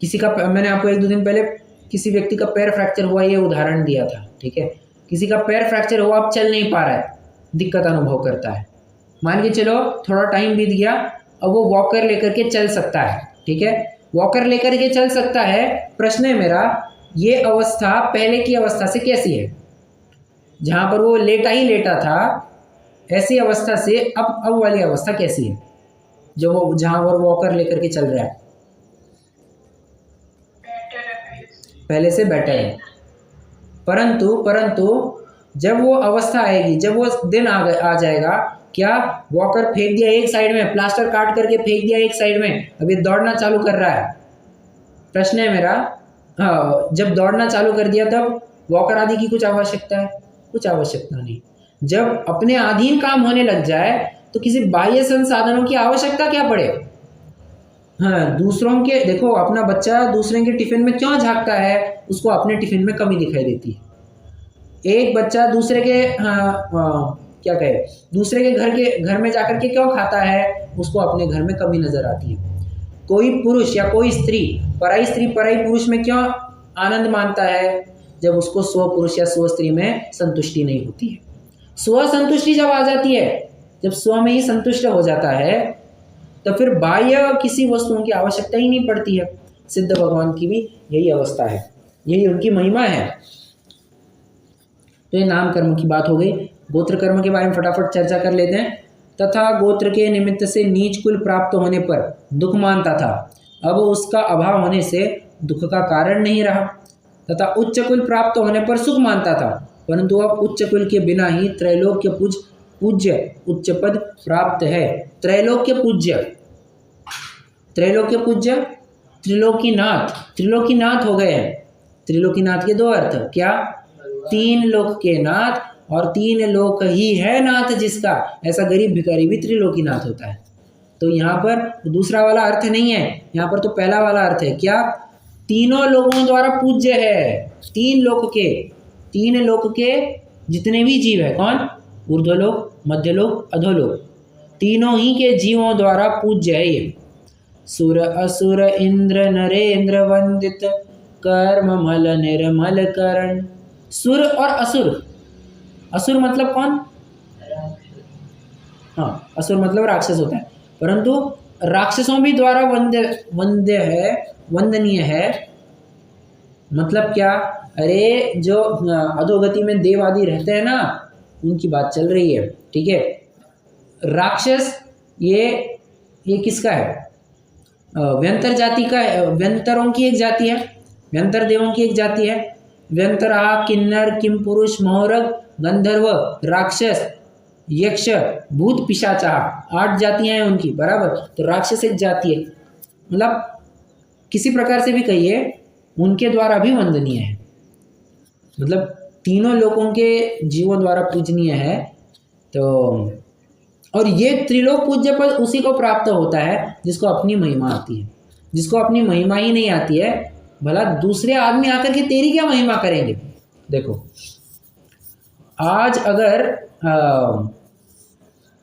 [SPEAKER 1] किसी का, मैंने आपको 1-2 दिन पहले किसी व्यक्ति का पैर फ्रैक्चर हुआ ये उदाहरण दिया था, ठीक है। किसी का पैर फ्रैक्चर हुआ, अब चल नहीं पा रहा है, दिक्कत अनुभव करता है। मान के चलो थोड़ा टाइम बीत गया, अब वो वॉकर लेकर के चल सकता है, ठीक है, वॉकर लेकर के चल सकता है। प्रश्न है मेरा, ये अवस्था पहले की अवस्था से कैसी है? जहाँ पर वो लेटा था, ऐसी अवस्था से अब वाली अवस्था कैसी है, जो जहाँ पर वॉकर लेकर के चल रहा है? पहले से बेटर है। परंतु जब वो अवस्था आएगी, जब वो दिन आ जाएगा, क्या वॉकर फेंक दिया एक साइड में, प्लास्टर काट करके फेंक दिया एक साइड में, अब ये दौड़ना चालू कर रहा है। प्रश्न है मेरा, हाँ, जब दौड़ना चालू कर दिया तब वॉकर आदि की कुछ आवश्यकता है? कुछ आवश्यकता नहीं। जब अपने अधीन काम होने लग जाए तो किसी बाह्य संसाधनों की आवश्यकता क्या पड़े? हाँ, दूसरों के, देखो अपना बच्चा दूसरे के टिफिन में क्यों झांकता है? उसको अपने टिफिन में कमी दिखाई देती है। एक बच्चा दूसरे के क्या कहे, दूसरे के घर में जाकर के क्यों खाता है? उसको अपने घर में कमी नजर आती है। कोई पुरुष या कोई स्त्री पराई पुरुष में क्यों आनंद मानता है? जब उसको स्व पुरुष या स्व स्त्री में संतुष्टि नहीं होती है। स्व संतुष्टि जब आ जाती है, जब स्व में ही संतुष्ट हो जाता है, तो फिर बाह्य किसी वस्तुओं की आवश्यकता ही नहीं पड़ती है। सिद्ध भगवान की भी यही अवस्था है, यही उनकी महिमा है। तो ये नाम कर्म की बात हो गई। गोत्र कर्म के बारे में फटाफट चर्चा कर लेते हैं। तथा गोत्र के निमित्त से नीच कुल प्राप्त होने पर दुख मानता था, अब उसका अभाव होने से दुख का कारण नहीं रहा। तथा उच्च कुल प्राप्त होने पर सुख मानता था, परंतु अब उच्च कुल के बिना ही त्रैलोक्य पूज्य उच्च पद प्राप्त है। त्रैलोक्य पूज्य त्रिलोकीनाथ हो गए हैं। त्रिलोकीनाथ के दो अर्थ क्या? तीन लोक के नाथ, और तीन लोक ही है नाथ जिसका, ऐसा गरीब भिखारी भी त्रिलोकीनाथ होता है। तो यहाँ पर दूसरा वाला अर्थ नहीं है, यहाँ पर तो पहला वाला अर्थ है क्या? तीनों लोगों द्वारा पूज्य है। तीन लोक के जितने भी जीव है, कौन? ऊर्ध्वलोक, मध्यलोक, अधोलोक, तीनों ही के जीवों द्वारा पूज्य है ये। सुर असुर इंद्र नरेंद्र वंदित कर्म मल निर्मल करण। सुर और असुर मतलब कौन? हाँ, असुर मतलब राक्षस होता है, परंतु राक्षसों भी द्वारा वंदनीय है। मतलब क्या? अरे जो अधोगति में देव आदि रहते हैं ना, उनकी बात चल रही है, ठीक है। राक्षस ये किसका है? व्यंतर जाति का है, व्यंतरों की एक जाति है, व्यंतर देवों की एक जाति है। व्यंतरा, किन्नर, किमपुरुष, मौरग, गंधर्व, राक्षस, यक्ष, भूत, पिशाचा, 8 जातियां हैं उनकी, बराबर। तो राक्षस एक जाति है, मतलब किसी प्रकार से भी कहिए उनके द्वारा भी वंदनीय है, मतलब तीनों लोगों के जीवों द्वारा पूजनीय है। तो और ये त्रिलोक पूज्य पद उसी को प्राप्त होता है जिसको अपनी महिमा आती है। जिसको अपनी महिमा ही नहीं आती है, भला दूसरे आदमी आकर के तेरी क्या महिमा करेंगे? देखो, आज अगर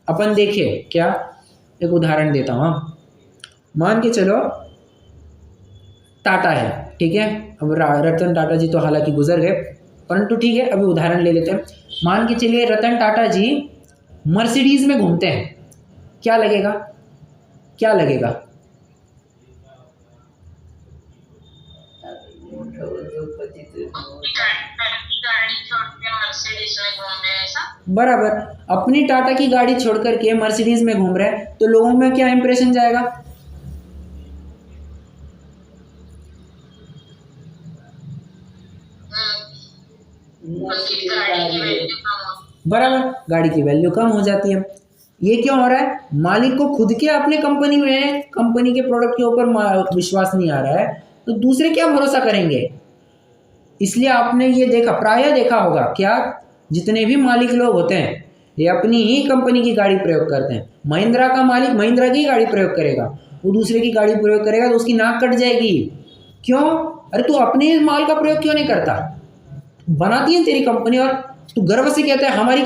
[SPEAKER 1] अपन देखें, क्या एक उदाहरण देता हूँ। मान के चलो टाटा है, ठीक है। अब रतन टाटा जी तो हालांकि गुजर गए, परंतु ठीक है, अभी उदाहरण ले लेते हैं। मान के चलिए रतन टाटा जी मर्सिडीज में घूमते हैं, क्या लगेगा? क्या लगेगा? बराबर, अपनी टाटा की गाड़ी छोड़ करके मर्सिडीज में घूम रहे हैं, तो लोगों में क्या इंप्रेशन जाएगा? बराबर, गाड़ी की वैल्यू कम हो जाती है। ये क्यों हो रहा है? मालिक को खुद के अपने कंपनी के प्रोडक्ट के ऊपर विश्वास नहीं आ रहा है, तो दूसरे क्या भरोसा करेंगे? इसलिए आपने ये देखा, प्रायः देखा होगा, क्या जितने भी मालिक लोग होते हैं ये अपनी ही कंपनी की गाड़ी प्रयोग करते हैं। महिंद्रा का मालिक महिंद्रा की गाड़ी प्रयोग करेगा, वो दूसरे की गाड़ी प्रयोग करेगा तो उसकी नाक कट जाएगी। क्यों? अरे तू अपने माल का प्रयोग क्यों नहीं करता? बनाती है तेरी कंपनी और तू गर्व से कहता है हमारी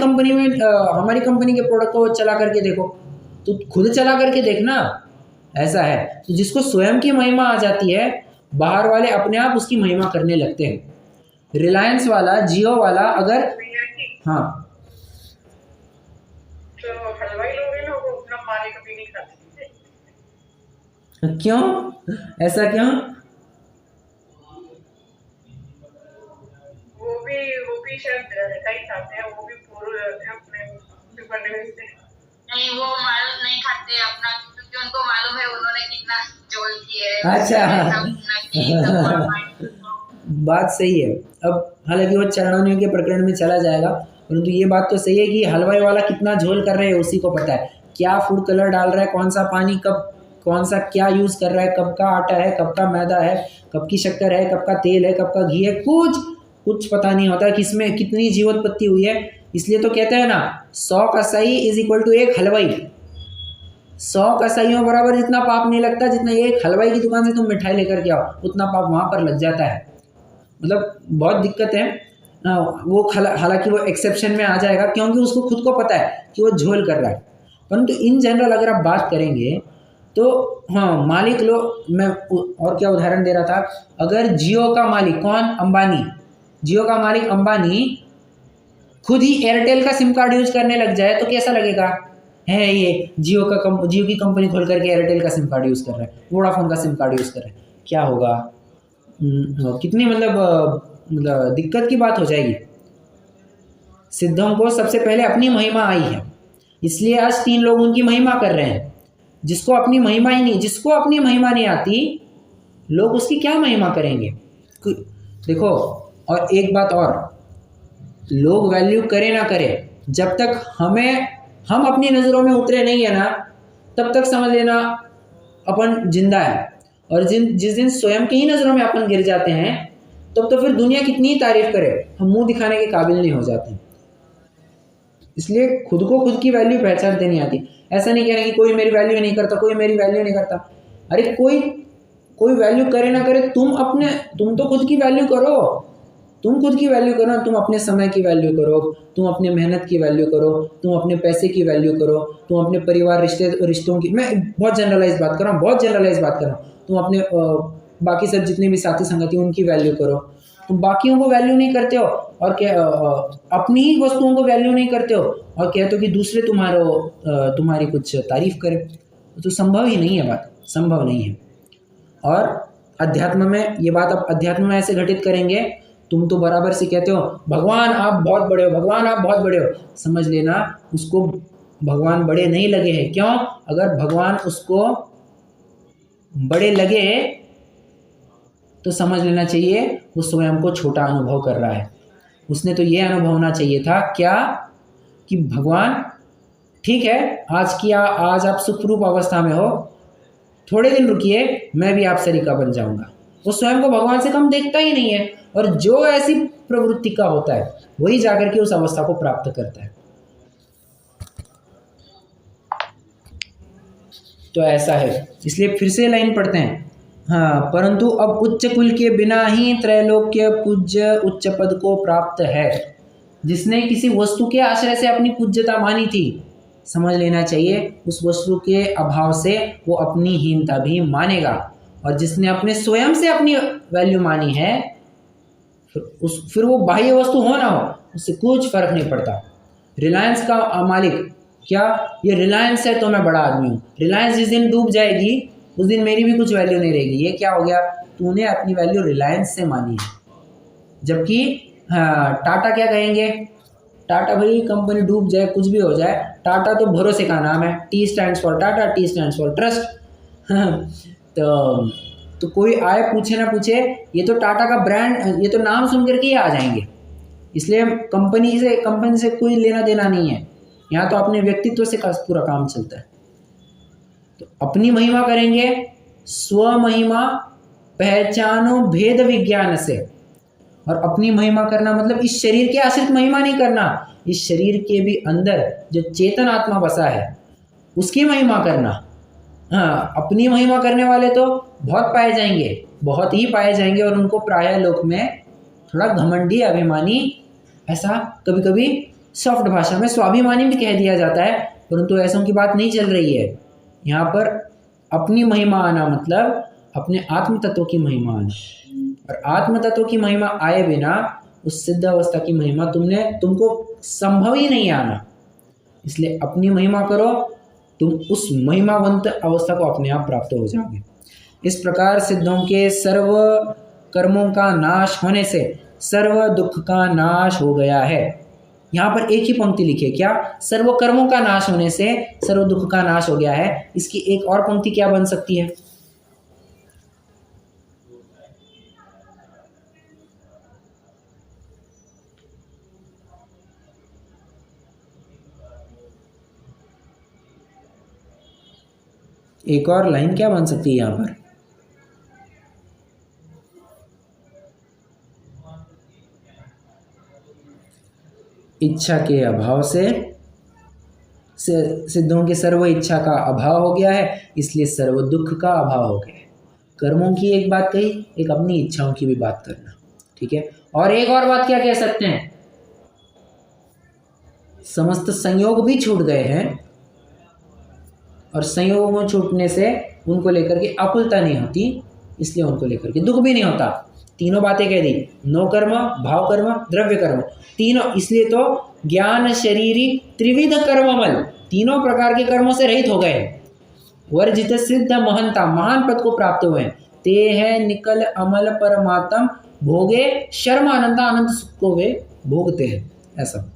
[SPEAKER 1] कंपनी के प्रोडक्ट को चला करके देखो, तू खुद चला करके देखना। ऐसा है, तो जिसको स्वयं की महिमा आ जाती है, बाहर वाले अपने आप उसकी महिमा करने लगते हैं। रिलायंस वाला, जियो वाला, अगर हाँ,
[SPEAKER 4] तो हलवाई लोग हैं ना, वो अपना माल कभी नहीं खाते।
[SPEAKER 1] क्यों? ऐसा क्यों?
[SPEAKER 4] वो भी शायद रहता ही खाते हैं, वो भी पूरे अपने बनने भेजते हैं।
[SPEAKER 2] नहीं, वो माल नहीं खाते अपना, क्योंकि उनको मालूम है उन्होंने कितना जोल की है।
[SPEAKER 1] अच्छा बात सही है। अब हालांकि वो चरणों के प्रकरण में चला जाएगा, परंतु ये बात तो सही है कि हलवाई वाला कितना झोल कर रहा है उसी को पता है, क्या फूड कलर डाल रहा है, कौन सा पानी कब, कौन सा क्या यूज़ कर रहा है, कब का आटा है, कब का मैदा है, कब की शक्कर है, कब का तेल है, कब का घी है, कुछ पता नहीं होता किसमें कितनी जीवोत्पत्ति हुई है। इसलिए तो कहते हैं ना 100 कसाई इज इक्वल टू एक हलवाई। 100 कसाईयों बराबर जितना पाप नहीं लगता जितना एक हलवाई की दुकान से तुम मिठाई लेकर के आओ, उतना पाप वहाँ पर लग जाता है। मतलब बहुत दिक्कत है। वो हालांकि वो एक्सेप्शन में आ जाएगा क्योंकि उसको खुद को पता है कि वो झोल कर रहा है, परंतु इन जनरल अगर आप बात करेंगे तो हाँ, मालिक लोग, मैं और क्या उदाहरण दे रहा था, अगर जियो का मालिक कौन, अंबानी, जियो का मालिक अंबानी खुद ही एयरटेल का सिम कार्ड यूज करने लग जाए तो कैसा लगेगा, है ये जियो की कंपनी खोल करके एयरटेल का सिम कार्ड यूज कर रहा है, वोडाफोन का सिम कार्ड यूज कर रहा है, क्या होगा, कितनी मतलब दिक्कत की बात हो जाएगी। सिद्धों को सबसे पहले अपनी महिमा आई है, इसलिए आज 3 लोग उनकी महिमा कर रहे हैं। जिसको अपनी महिमा नहीं आती, लोग उसकी क्या महिमा करेंगे। देखो, और एक बात और, लोग वैल्यू करे ना करे, जब तक हम अपनी नज़रों में उतरे नहीं है ना, तब तक समझ लेना अपन जिंदा है। और जिस दिन स्वयं की ही नज़रों में अपन गिर जाते हैं, तब तो फिर दुनिया कितनी ही तारीफ करे, हम मुंह दिखाने के काबिल नहीं हो जाते। इसलिए खुद को खुद की वैल्यू पहचानते नहीं आती। ऐसा नहीं कहना कि कोई मेरी वैल्यू नहीं करता, कोई मेरी वैल्यू नहीं करता। अरे कोई वैल्यू करे ना करे, तुम तो खुद की वैल्यू करो। तुम खुद की वैल्यू करो, तुम अपने समय की वैल्यू करो, तुम अपने मेहनत की वैल्यू करो, तुम अपने पैसे की वैल्यू करो, तुम अपने परिवार रिश्तों की, मैं बहुत जनरलाइज बात कर रहा हूँ, तुम अपने बाकी सब जितने भी साथी संगति उनकी वैल्यू करो। तुम बाकियों को वैल्यू नहीं करते हो और क्या अपनी ही वस्तुओं को वैल्यू नहीं करते हो और कहते हो कि दूसरे तुम्हारी कुछ तारीफ करें, तो संभव ही नहीं है, बात संभव नहीं है। और अध्यात्म में ये बात आप अध्यात्म में ऐसे घटित करेंगे, तुम तो बराबर से कहते हो भगवान आप बहुत बड़े हो, भगवान आप बहुत बड़े हो, समझ लेना उसको भगवान बड़े नहीं लगे हैं। क्यों? अगर भगवान उसको बड़े लगे तो समझ लेना चाहिए वो स्वयं को छोटा अनुभव कर रहा है। उसने तो ये अनुभव होना चाहिए था क्या, कि भगवान ठीक है, आज आप सुखरूप अवस्था में हो, थोड़े दिन रुकिए, मैं भी आप सरीका बन जाऊंगा। वो स्वयं को भगवान से कम देखता ही नहीं है, और जो ऐसी प्रवृत्ति का होता है वही जाकर के उस अवस्था को प्राप्त करता है। तो ऐसा है, इसलिए फिर से लाइन पढ़ते हैं। हाँ, परंतु अब उच्च कुल के बिना ही त्रैलोक्य पूज्य उच्च पद को प्राप्त है। जिसने किसी वस्तु के आश्रय से अपनी पूज्यता मानी थी, समझ लेना चाहिए उस वस्तु के अभाव से वो अपनी हीनता भी मानेगा। और जिसने अपने स्वयं से अपनी वैल्यू मानी है, फिर वो बाह्य वस्तु हो ना हो, उससे कुछ फर्क नहीं पड़ता। रिलायंस का मालिक, क्या ये रिलायंस है तो मैं बड़ा आदमी हूँ, रिलायंस जिस दिन डूब जाएगी उस दिन मेरी भी कुछ वैल्यू नहीं रहेगी। ये क्या हो गया, तूने अपनी वैल्यू रिलायंस से मानी है। जबकि हाँ, टाटा क्या कहेंगे, टाटा भाई कंपनी डूब जाए कुछ भी हो जाए, टाटा तो भरोसे का नाम है, T stands for Tata, T stands for trust. तो कोई आए पूछे ना पूछे, ये तो टाटा का ब्रांड, ये तो नाम सुन करके ही आ जाएंगे। इसलिए कंपनी से कोई लेना देना नहीं है, यहाँ तो अपने व्यक्तित्व से पूरा काम चलता है। तो अपनी महिमा करेंगे, स्व महिमा पहचानो भेद विज्ञान से। और अपनी महिमा करना मतलब इस शरीर के आश्रित महिमा नहीं करना, इस शरीर के भी अंदर जो चेतन आत्मा बसा है उसकी महिमा करना। हाँ, अपनी महिमा करने वाले तो बहुत ही पाए जाएंगे और उनको प्राय लोक में थोड़ा घमंडी, अभिमानी, ऐसा कभी कभी सॉफ्ट भाषा में स्वाभिमानी भी कह दिया जाता है, परंतु ऐसों की बात नहीं चल रही है। यहाँ पर अपनी महिमा आना मतलब अपने आत्म तत्व की महिमा आना, और आत्म तत्व की महिमा आए बिना उस सिद्ध अवस्था की महिमा तुमको संभव ही नहीं आना। इसलिए अपनी महिमा करो, तुम उस महिमावंत अवस्था को अपने आप प्राप्त हो जाओगे। इस प्रकार सिद्धों के सर्व कर्मों का नाश होने से सर्व दुख का नाश हो गया है। यहाँ पर एक ही पंक्ति लिखी है, क्या, सर्व कर्मों का नाश होने से सर्व दुख का नाश हो गया है। इसकी एक और पंक्ति क्या बन सकती है, एक और लाइन क्या बन सकती है यहाँ पर? इच्छा के अभाव से सिद्धों की सर्व इच्छा का अभाव हो गया है, इसलिए सर्व दुख का अभाव हो गया है। कर्मों की एक बात कही, एक अपनी इच्छाओं की भी बात करना, ठीक है। और एक और बात क्या कह सकते हैं, समस्त संयोग भी छूट गए हैं और संयोगों छूटने से उनको लेकर के आकुलता नहीं होती, इसलिए उनको लेकर के दुख भी नहीं होता। तीनों बातें कह दी, नो कर्म, भाव कर्म, द्रव्य कर्म, तीनों। इसलिए तो ज्ञान शरीरी त्रिविध कर्ममल, तीनों प्रकार के कर्मों से रहित हो गए। वर्जित सिद्ध महंता, महान पद को प्राप्त हुए। ते है निकल अमल परमात्म भोगे शर्म अनंता, अनंत सुख को वे भोगते हैं। ऐसा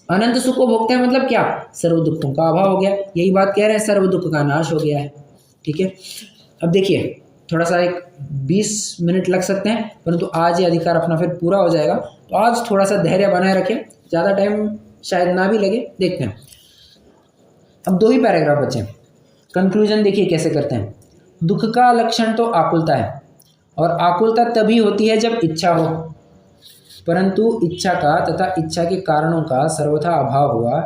[SPEAKER 1] अनंत सुख को भोगते हैं मतलब क्या, सर्व दुखों का अभाव हो गया। यही बात कह रहे हैं, सर्व दुख का नाश हो गया है, ठीक है। अब देखिए थोड़ा सा एक 20 मिनट लग सकते हैं, परंतु आज ये अधिकार अपना फिर पूरा हो जाएगा। तो आज थोड़ा सा धैर्य बनाए रखें, ज़्यादा टाइम शायद ना भी लगे, देखते हैं। अब 2 ही पैराग्राफ बचे। कंक्लूजन देखिए कैसे करते हैं। दुख का लक्षण तो आकुलता है, और आकुलता तभी होती है जब इच्छा हो, परंतु इच्छा का तथा इच्छा के कारणों का सर्वथा अभाव हुआ,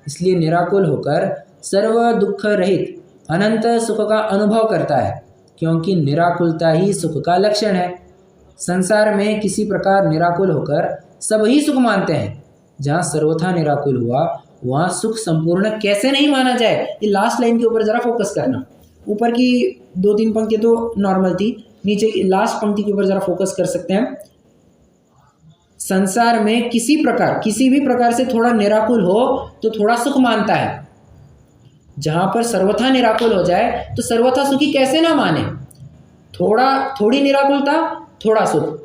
[SPEAKER 1] इसलिए निराकुल होकर सर्व दुख रहित अनंत सुख का अनुभव करता है, क्योंकि निराकुलता ही सुख का लक्षण है। संसार में किसी प्रकार निराकुल होकर सब ही सुख मानते हैं। जहाँ सर्वथा निराकुल हुआ वहाँ सुख संपूर्ण कैसे नहीं माना जाए। ये लास्ट लाइन के ऊपर ज़रा फोकस करना। ऊपर की 2-3 पंक्ति तो नॉर्मल थी, नीचे की लास्ट पंक्ति के ऊपर ज़रा फोकस कर सकते हैं। संसार में किसी भी प्रकार से थोड़ा निराकुल हो तो थोड़ा सुख मानता है। जहाँ पर सर्वथा निराकुल हो जाए तो सर्वथा सुखी कैसे ना माने। थोड़ी निराकुलता थोड़ा सुख,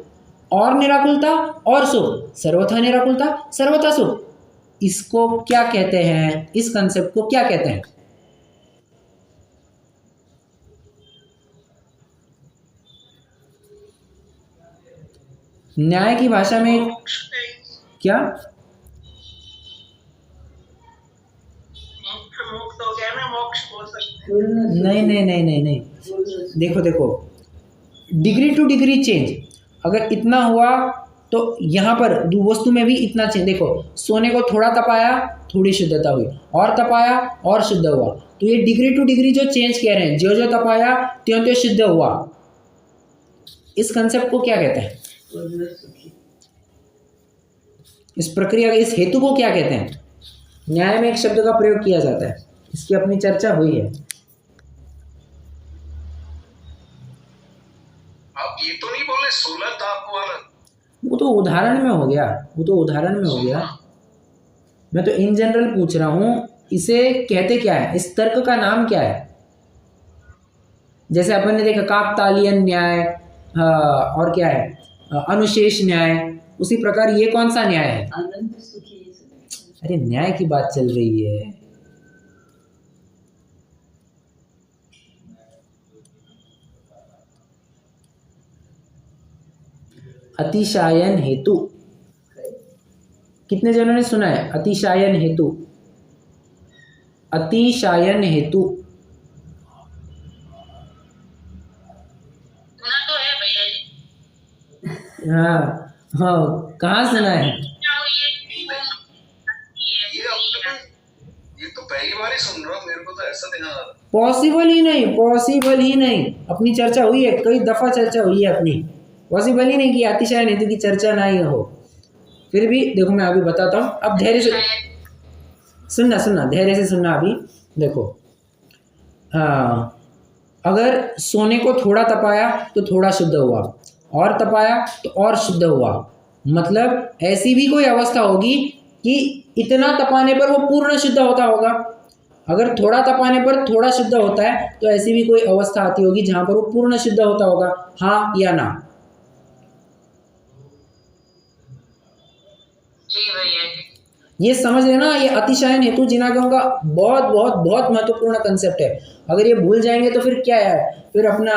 [SPEAKER 1] और निराकुलता और सुख, सर्वथा निराकुलता सर्वथा सुख। इसको क्या कहते हैं, इस कंसेप्ट को क्या कहते हैं? न्याय की भाषा में क्या?
[SPEAKER 4] मोक्ष हो गया ना, मोक्ष बोल सकते हैं।
[SPEAKER 1] नहीं। देखो डिग्री टू डिग्री चेंज। अगर इतना हुआ तो यहाँ पर वस्तु में भी इतना चेंज। देखो सोने को थोड़ा तपाया, थोड़ी शुद्धता हुई, और तपाया और शुद्ध हुआ। तो ये डिग्री टू डिग्री जो चेंज कह रहे हैं, जो जो तपाया त्यों त्यों शुद्ध हुआ। इस कंसेप्ट को क्या कहते हैं? इस प्रक्रिया, इस हेतु को क्या कहते हैं? न्याय में एक शब्द का प्रयोग किया जाता है, इसकी अपनी चर्चा हुई है।
[SPEAKER 5] आप ये तो नहीं बोले 16 ताप वाला?
[SPEAKER 1] वो तो उदाहरण में हो गया, मैं तो इन जनरल पूछ रहा हूँ, इसे कहते क्या है, इस तर्क का नाम क्या है? जैसे अपन ने देखा काकतालीयन न्याय, और क्या है, अनुशेष न्याय, उसी प्रकार ये कौन सा न्याय है?
[SPEAKER 3] आनंद सुखी।
[SPEAKER 1] अरे न्याय की बात चल रही है। अतिशायन हेतु, कितने जनों ने सुना है अतिशायन हेतु? अतिशायन हेतु
[SPEAKER 2] सुना तो है भैया जी।
[SPEAKER 1] हाँ, कहाँ सुना है?
[SPEAKER 5] ये तो पहली बार ही सुन रहा हूँ, मेरे को तो ऐसा दिखा।
[SPEAKER 1] पॉसिबल ही नहीं। अपनी चर्चा हुई है, कई दफा चर्चा हुई है अपनी। पॉसिबल ही नहीं कि अतिशय हेतु की चर्चा ना ही हो। फिर भी देखो मैं अभी बताता हूँ, अब धैर्य से सुनना, धैर्य से सुनना। अभी देखो, अगर सोने को थोड़ा तपाया तो थोड़ा शुद्ध हुआ, और तपाया तो और शुद्ध हुआ। मतलब ऐसी भी कोई अवस्था होगी कि इतना तपाने पर वो पूर्ण शुद्ध होता होगा। अगर थोड़ा तपाने पर थोड़ा शुद्ध होता है तो ऐसी भी कोई अवस्था आती होगी जहाँ पर वो पूर्ण शुद्ध होता होगा। हाँ या ना?
[SPEAKER 2] जी भैया जी।
[SPEAKER 1] ये समझ लेना, ये अतिशायन हेतु जिनागम का बहुत बहुत बहुत महत्वपूर्ण कंसेप्ट है। अगर ये भूल जाएंगे तो फिर क्या है, फिर अपना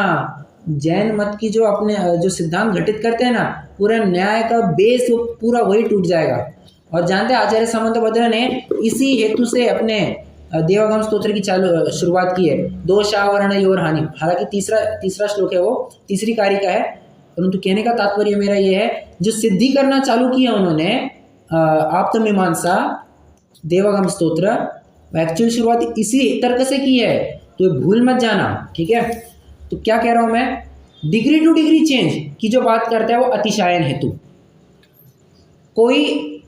[SPEAKER 1] जैन मत की जो अपने जो सिद्धांत घटित करते हैं ना, पूरा न्याय का बेस पूरा वही टूट जाएगा। और जानते हैं आचार्य सामंतभद्र ने इसी हेतु से अपने देवागम स्तोत्र की शुरुआत की है, दोषावरण हानि। हालांकि तीसरा श्लोक है, वो तीसरी कारिका है, परंतु कहने का तात्पर्य मेरा ये है, जो सिद्धि करना चालू किया उन्होंने आप्तमीमांसा देवागम स्तोत्र, एक्चुअल शुरुआत इसी तर्क से की है, तो ये भूल मत जाना, ठीक है। तो क्या कह रहा हूं मैं, डिग्री टू डिग्री चेंज की जो बात करता है वो अतिशायन हेतु। कोई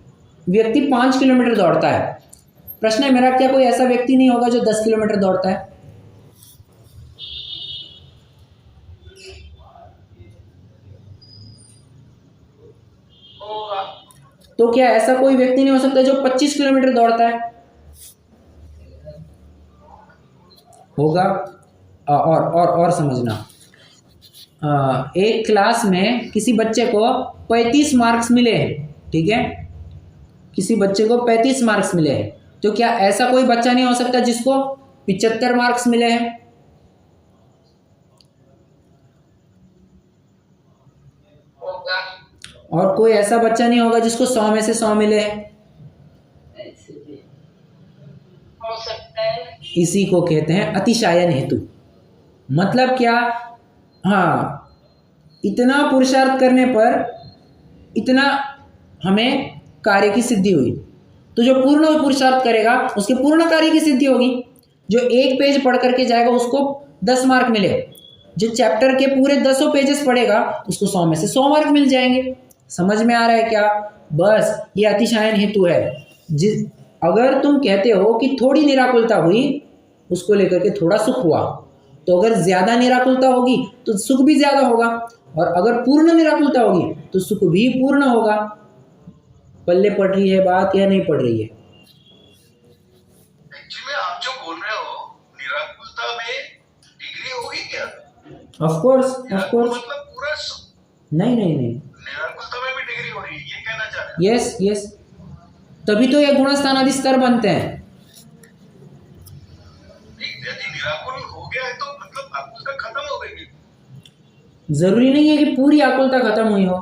[SPEAKER 1] व्यक्ति 5 किलोमीटर दौड़ता है, प्रश्न है मेरा, क्या कोई ऐसा व्यक्ति नहीं होगा जो 10 किलोमीटर दौड़ता है?
[SPEAKER 4] होगा।
[SPEAKER 1] तो क्या ऐसा कोई व्यक्ति नहीं हो सकता जो 25 किलोमीटर दौड़ता है? होगा। और समझना, एक क्लास में किसी बच्चे को 35 मार्क्स मिले हैं, ठीक है, किसी बच्चे को 35 मार्क्स मिले हैं, तो क्या ऐसा कोई बच्चा नहीं हो सकता जिसको 75 मार्क्स मिले हैं?
[SPEAKER 4] होगा।
[SPEAKER 1] और कोई ऐसा बच्चा नहीं होगा जिसको 100 में से 100 मिले हैं?
[SPEAKER 3] ऐसे भी
[SPEAKER 4] हो सकता है।
[SPEAKER 1] इसी को कहते हैं अतिशायन हेतु। मतलब क्या, हाँ, इतना पुरुषार्थ करने पर इतना हमें कार्य की सिद्धि हुई, तो जो पूर्ण पुरुषार्थ करेगा उसके पूर्ण कार्य की सिद्धि होगी। जो एक पेज पढ़ करके जाएगा उसको 10 मार्क मिले, जो चैप्टर के पूरे 10 पेजेस पढ़ेगा उसको 100 में से 100 मार्क मिल जाएंगे। समझ में आ रहा है क्या? बस ये अतिशायन हेतु है। अगर तुम कहते हो कि थोड़ी निराकुलता हुई, उसको लेकर के थोड़ा सुख हुआ, तो अगर ज़्यादा निराकुलता होगी तो सुख भी ज़्यादा होगा, और अगर पूर्ण निराकुलता होगी तो सुख भी पूर्ण होगा। पल्ले पड़ रही है बात या नहीं पड़ रही है?
[SPEAKER 5] एक्चुअली आप जो बोल रहे हो, निराकुलता में डिग्री होगी क्या?
[SPEAKER 1] ऑफ कोर्स
[SPEAKER 5] मतलब पूरा
[SPEAKER 1] नहीं,
[SPEAKER 5] निराकुलता में भी डिग्री हो रही है, ये कहना चाह रहे हैं?
[SPEAKER 1] यस, तभी तो ये गुणस्थान आदि स्तर बनते हैं।
[SPEAKER 5] यदि निराकुल हो गया है तो मतलब आकुलता खत्म हो गई।
[SPEAKER 1] जरूरी नहीं है कि पूरी आकुलता खत्म हुई हो।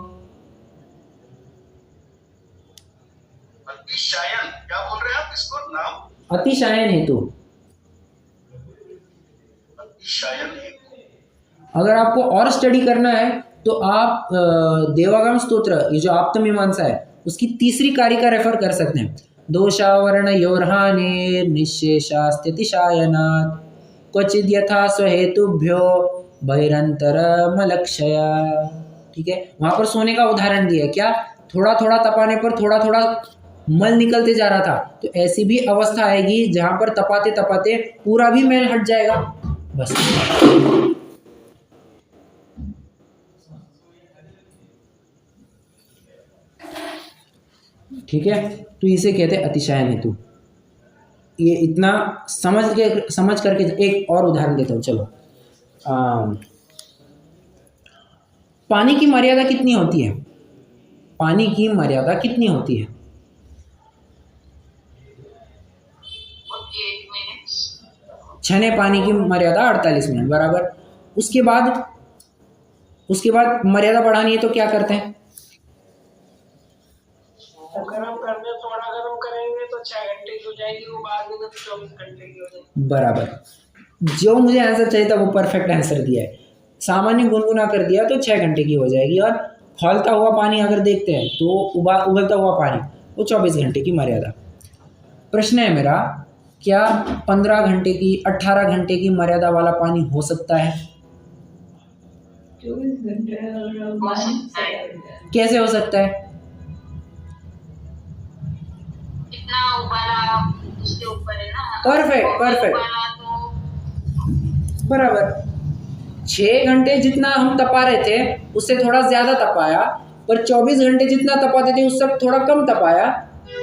[SPEAKER 5] अतिशायन, क्या बोल रहे हैं आप इसको नाम?
[SPEAKER 1] अतिशायन हेतु।
[SPEAKER 5] अतिशायन हेतु।
[SPEAKER 1] अगर आपको और स्टडी करना है तो आप देवागम स्तोत्र, ये जो आप्तमीमांसा है, उसकी तीसरी कारिका रेफर कर सकते हैं। दोषावरण योरहाने निशेषास्त्यतिशायनात् क्वचिद यथा स्वहेतुभ्यो बहिरंतरमलक्षया। ठीक है, वहां पर सोने का उदाहरण दिया है। क्या? थोड़ा थोड़ा तपाने पर थोड़ा थोड़ा मल निकलते जा रहा था, तो ऐसी भी अवस्था आएगी जहां पर तपाते तपाते पूरा भी मैल हट जाएगा। बस ठीक है, तो इसे कहते हैं अतिशायन हेतु। ये इतना समझ करके एक और उदाहरण देता हूँ। चलो, पानी की मर्यादा कितनी होती है? पानी की मर्यादा कितनी होती है?
[SPEAKER 2] 48 मिनट्स।
[SPEAKER 1] छने पानी की मर्यादा 48 मिनट बराबर। उसके बाद मर्यादा बढ़ानी है तो क्या करते हैं?
[SPEAKER 4] गरम करने, थोड़ा गरम करेंगे तो 6 घंटे की हो जाएगी, वो बाद में तो 24 घंटे की हो जाएगी।
[SPEAKER 1] बराबर। जो मुझे आंसर चाहिए था वो परफेक्ट आंसर दिया है। सामान्य गुनगुना कर दिया तो 6 घंटे की हो जाएगी, और खौलता हुआ पानी अगर देखते हैं तो उबलता हुआ पानी वो 24 घंटे की मर्यादा। प्रश्न है मेरा, क्या 15 घंटे की 18 घंटे की मर्यादा वाला पानी हो सकता है?
[SPEAKER 3] 24 घंटे और
[SPEAKER 2] हो सकता है।
[SPEAKER 1] कैसे हो सकता है?
[SPEAKER 2] इतना उबाला उसके ऊपर है ना।
[SPEAKER 1] परफेक्ट
[SPEAKER 2] उबाला तो
[SPEAKER 1] बराबर। 6 घंटे जितना हम तपा रहे थे उससे थोड़ा ज़्यादा तपाया, पर 24 घंटे जितना तपाते थे उससे थोड़ा कम तपाया।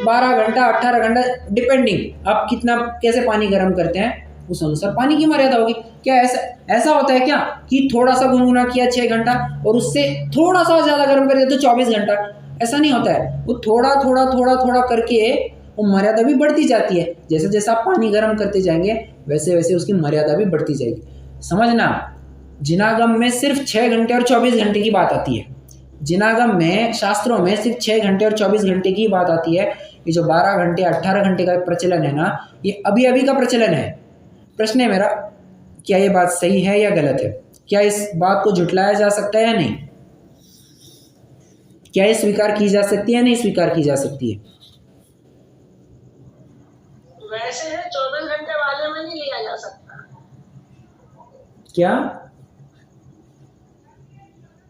[SPEAKER 1] 12 घंटा 18 घंटा डिपेंडिंग आप कितना कैसे पानी गर्म करते हैं उस अनुसार पानी की मर्यादा होगी। क्या ऐसा होता है क्या कि थोड़ा सा गुनगुना किया 6 घंटा और उससे थोड़ा सा ज़्यादा गर्म कर दिया तो 24 घंटा? ऐसा नहीं होता है। वो थोड़ा थोड़ा करके वो मर्यादा भी बढ़ती जाती है। जैसे जैसे आप पानी गर्म करते जाएंगे वैसे वैसे उसकी मर्यादा भी बढ़ती जाएगी। समझना, जिनागम में सिर्फ 6 घंटे और 24 घंटे की बात आती है। जिनागम में, शास्त्रों में सिर्फ 6 घंटे और 24 घंटे की बात आती है। ये जो 12 घंटे 18 घंटे का प्रचलन है ना, ये अभी अभी का प्रचलन है। प्रश्न है मेरा, क्या ये बात सही है या गलत है? क्या इस बात को झुटलाया जा सकता है या नहीं? क्या ये स्वीकार की जा सकती है या नहीं स्वीकार की जा सकती है?
[SPEAKER 4] वैसे है 24 घंटे वाले में नहीं लिया जा सकता।
[SPEAKER 1] क्या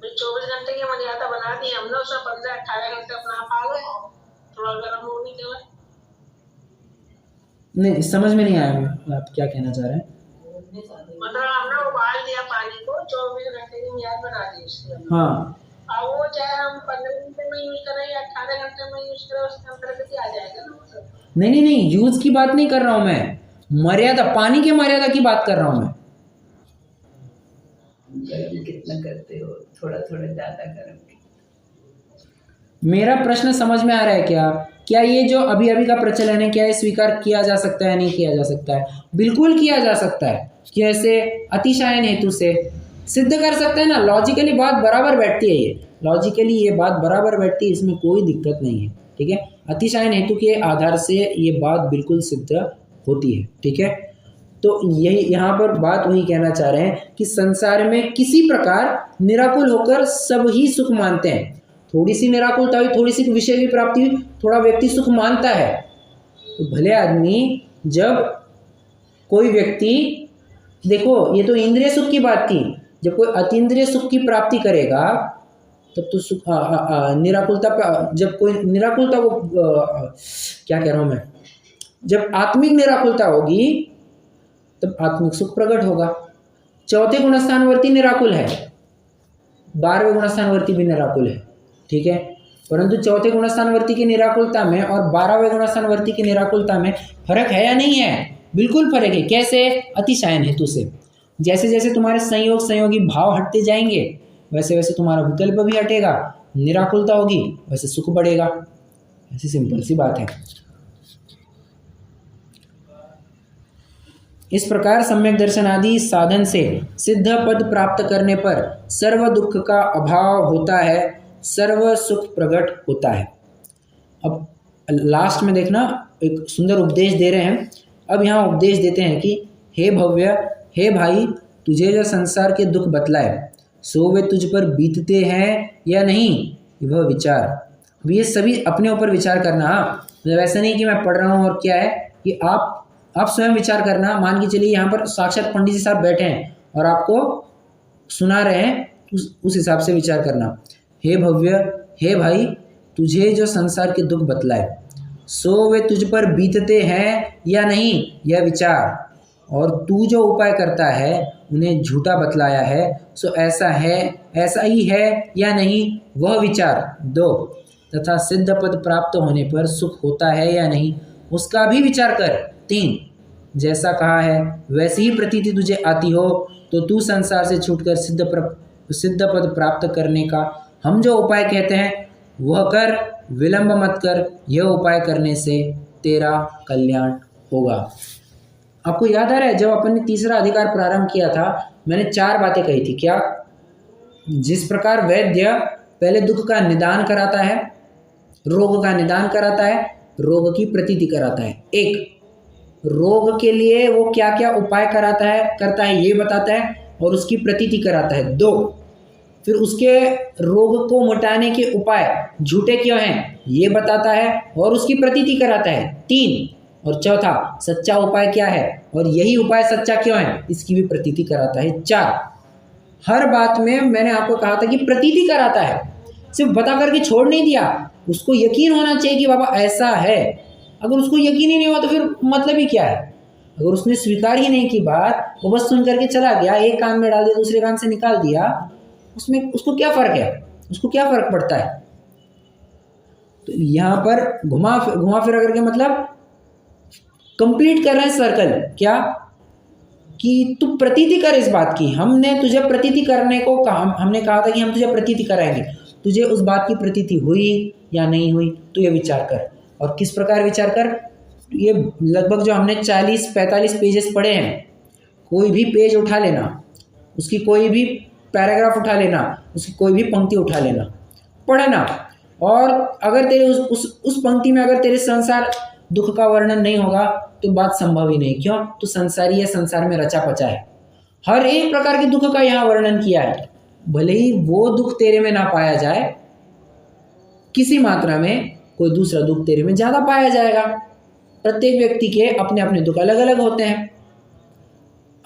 [SPEAKER 4] 24 घंटे की मर्यादा बना दी हमने, उसमें 15-18 घंटे अपना आप आ गए, थोड़ा गर्म होने के बाद।
[SPEAKER 1] नहीं, समझ में नहीं आया आप क्या कहना चाह रहे हैं।
[SPEAKER 4] मतलब हमने उबाल दिया पानी को, 24 घंटे की मियाद बना दी उसकी हमने।
[SPEAKER 1] हाँ,
[SPEAKER 4] अब वो चाहे हम 15 घंटे में यूज करें या 18 घंटे में यूज करें, उसके अंतर्गत ही आ जाएगा ना वो सब।
[SPEAKER 1] नहीं, यूज की बात नहीं कर रहा हूं मैं, मर्यादा, पानी की मर्यादा की बात कर रहा हूं मैं।
[SPEAKER 3] गर्म कितना करते हो? थोड़ा थोड़ा ज्यादा गर्म।
[SPEAKER 1] मेरा प्रश्न समझ में आ रहा है क्या? क्या ये जो अभी अभी का प्रचलन है, क्या ये स्वीकार किया जा सकता है, नहीं किया जा सकता है? बिल्कुल किया जा सकता है। कैसे? अतिशयन हेतु से सिद्ध कर सकते हैं ना। लॉजिकली बात बराबर बैठती है, ये लॉजिकली ये बात बराबर बैठती है, इसमें कोई दिक्कत नहीं है। ठीक है, अतिशयन हेतु के आधार से ये बात बिल्कुल सिद्ध होती है। ठीक है, तो यही यहाँ पर बात वही कहना चाह रहे हैं कि संसार में किसी प्रकार निराकुल होकर सब ही सुख मानते हैं। थोड़ी सी निराकुलता हुई, थोड़ी सी विषय की प्राप्ति हुई, थोड़ा व्यक्ति सुख मानता है। तो भले आदमी, जब कोई व्यक्ति, देखो ये तो इंद्रिय सुख की बात थी, जब कोई अतीन्द्रिय सुख की प्राप्ति करेगा तब तो सुख निराकुलता, जब कोई निराकुलता को क्या कह रहा हूँ मैं, जब आत्मिक निराकुलता होगी तब आत्मिक सुख प्रकट होगा। चौथे गुणस्थानवर्ती निराकुल है, 12वें गुणस्थानवर्ती भी निराकुल है। ठीक है, परंतु चौथे गुणस्थानवर्ती की निराकुलता में और 12वें गुणस्थानवर्ती की निराकुलता में फर्क है या नहीं है? बिल्कुल फर्क है। कैसे? अतिशयन हेतु से। जैसे जैसे तुम्हारे संयोग संयोगी भाव हटते जाएंगे वैसे वैसे तुम्हारा विकल्प भी हटेगा, निराकुलता होगी वैसे सुख बढ़ेगा। ऐसी सिंपल सी बात है। इस प्रकार सम्यक दर्शन आदि साधन से सिद्ध पद प्राप्त करने पर सर्व दुख का अभाव होता है, सर्व सुख प्रकट होता है। अब लास्ट में देखना, एक सुंदर उपदेश दे रहे हैं। अब यहाँ उपदेश देते हैं कि हे भव्य, हे भाई, तुझे जो संसार के दुख बतलाए सो वे तुझ पर बीतते हैं या नहीं, वह विचार। अब ये सभी अपने ऊपर विचार करना। मतलब ऐसा नहीं कि मैं पढ़ रहा हूँ और क्या है कि आप स्वयं विचार करना। मान के चलिए यहाँ पर साक्षात पंडित जी साहब बैठे हैं और आपको सुना रहे हैं, उस हिसाब से विचार करना। हे भव्य, हे भाई, तुझे जो संसार के दुख बतलाए सो वे तुझ पर बीतते हैं या नहीं, यह विचार। और तू जो उपाय करता है उन्हें झूठा बतलाया है सो ऐसा है, ऐसा ही है या नहीं, वह विचार। 2, तथा सिद्ध पद प्राप्त होने पर सुख होता है या नहीं, उसका भी विचार कर। 3, जैसा कहा है वैसी ही प्रतीति तुझे आती हो तो तू संसार से छूटकर सिद्ध पद प्राप्त करने का हम जो उपाय कहते हैं वह कर, विलंब मत कर। यह उपाय करने से तेरा कल्याण होगा। आपको याद आ रहा है जब अपन ने तीसरा अधिकार प्रारंभ किया था, मैंने 4 बातें कही थी। क्या? जिस प्रकार वैद्य पहले दुख का निदान कराता है, रोग का निदान कराता है, रोग की प्रतीति कराता है। 1, रोग के लिए वो क्या क्या उपाय करता है ये बताता है और उसकी प्रतीति कराता है। 2, फिर उसके रोग को मिटाने के उपाय झूठे क्यों हैं ये बताता है और उसकी प्रतीति कराता है। 3, और चौथा, सच्चा उपाय क्या है और यही उपाय सच्चा क्यों है इसकी भी प्रतीति कराता है। 4, हर बात में मैंने आपको कहा था कि प्रतीति कराता है, सिर्फ बता करके छोड़ नहीं दिया। उसको यकीन होना चाहिए कि बाबा ऐसा है। अगर उसको यकीन ही नहीं हुआ तो फिर मतलब ही क्या है? अगर उसने स्वीकार ही नहीं की बात, वो बस सुन करके चला गया, एक कान में डाल दिया दूसरे कान से निकाल दिया, उसमें उसको क्या फ़र्क है? उसको क्या फ़र्क पड़ता है? तो यहाँ पर घुमा फिरा करके मतलब कंप्लीट कर रहे हैं सर्कल। क्या? कि तू प्रतीति कर इस बात की। हमने तुझे प्रतीति करने को कहा, हमने कहा था कि हम तुझे प्रतीति कराएंगे। तुझे उस बात की प्रतीति हुई या नहीं हुई तो ये विचार कर। और किस प्रकार विचार कर? ये लगभग जो हमने 40-45 पेजेस पढ़े हैं, कोई भी पेज उठा लेना, उसकी कोई भी पैराग्राफ उठा लेना, उसकी कोई भी पंक्ति उठा लेना, पढ़ना और अगर तेरे उस पंक्ति में अगर तेरे संसार दुख का वर्णन नहीं होगा तो बात संभव ही नहीं। क्यों? तो संसारी है, संसार में रचा पचा है, हर एक प्रकार के दुख का यहाँ वर्णन किया है। भले ही वो दुख तेरे में ना पाया जाए, किसी मात्रा में कोई दूसरा दुख तेरे में ज़्यादा पाया जाएगा। प्रत्येक व्यक्ति के अपने अपने दुख अलग अलग होते हैं।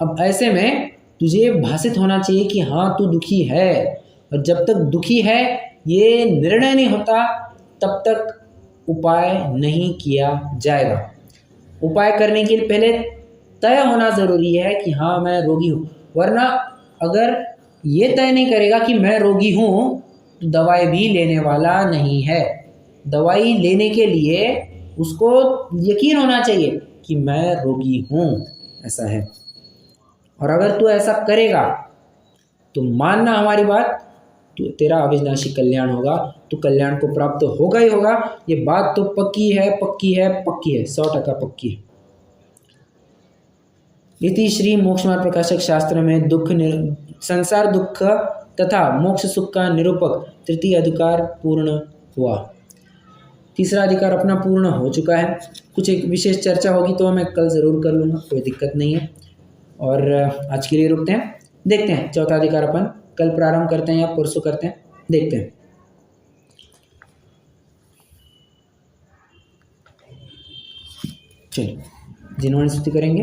[SPEAKER 1] अब ऐसे में तुझे भाषित होना चाहिए कि हाँ तू दुखी है, और जब तक दुखी है ये निर्णय नहीं होता तब तक उपाय नहीं किया जाएगा। उपाय करने के लिए पहले तय होना ज़रूरी है कि हाँ मैं रोगी हूँ, वरना अगर ये तय नहीं करेगा कि मैं रोगी हूँ तो दवाई भी लेने वाला नहीं है। दवाई लेने के लिए उसको यकीन होना चाहिए कि मैं रोगी हूँ, ऐसा है। और अगर तू ऐसा करेगा तो मानना हमारी बात, तो तेरा अविनाशी कल्याण होगा, तो कल्याण को प्राप्त होगा ही होगा। ये बात तो पक्की है, पक्की है, पक्की है, 100% पक्की है। इति श्री मोक्ष मार्ग प्रकाशक शास्त्र में संसार दुख तथा मोक्ष सुख का निरूपक तृतीय अधिकार पूर्ण हुआ। तीसरा अधिकार अपना पूर्ण हो चुका है। कुछ एक विशेष चर्चा होगी तो मैं कल ज़रूर कर लूँगा, कोई दिक्कत नहीं है। और आज के लिए रुकते हैं, देखते हैं चौथा अधिकार अपन कल प्रारंभ करते हैं या परसों करते हैं, देखते हैं। चलिए जिन्होंने स्तुति करेंगे।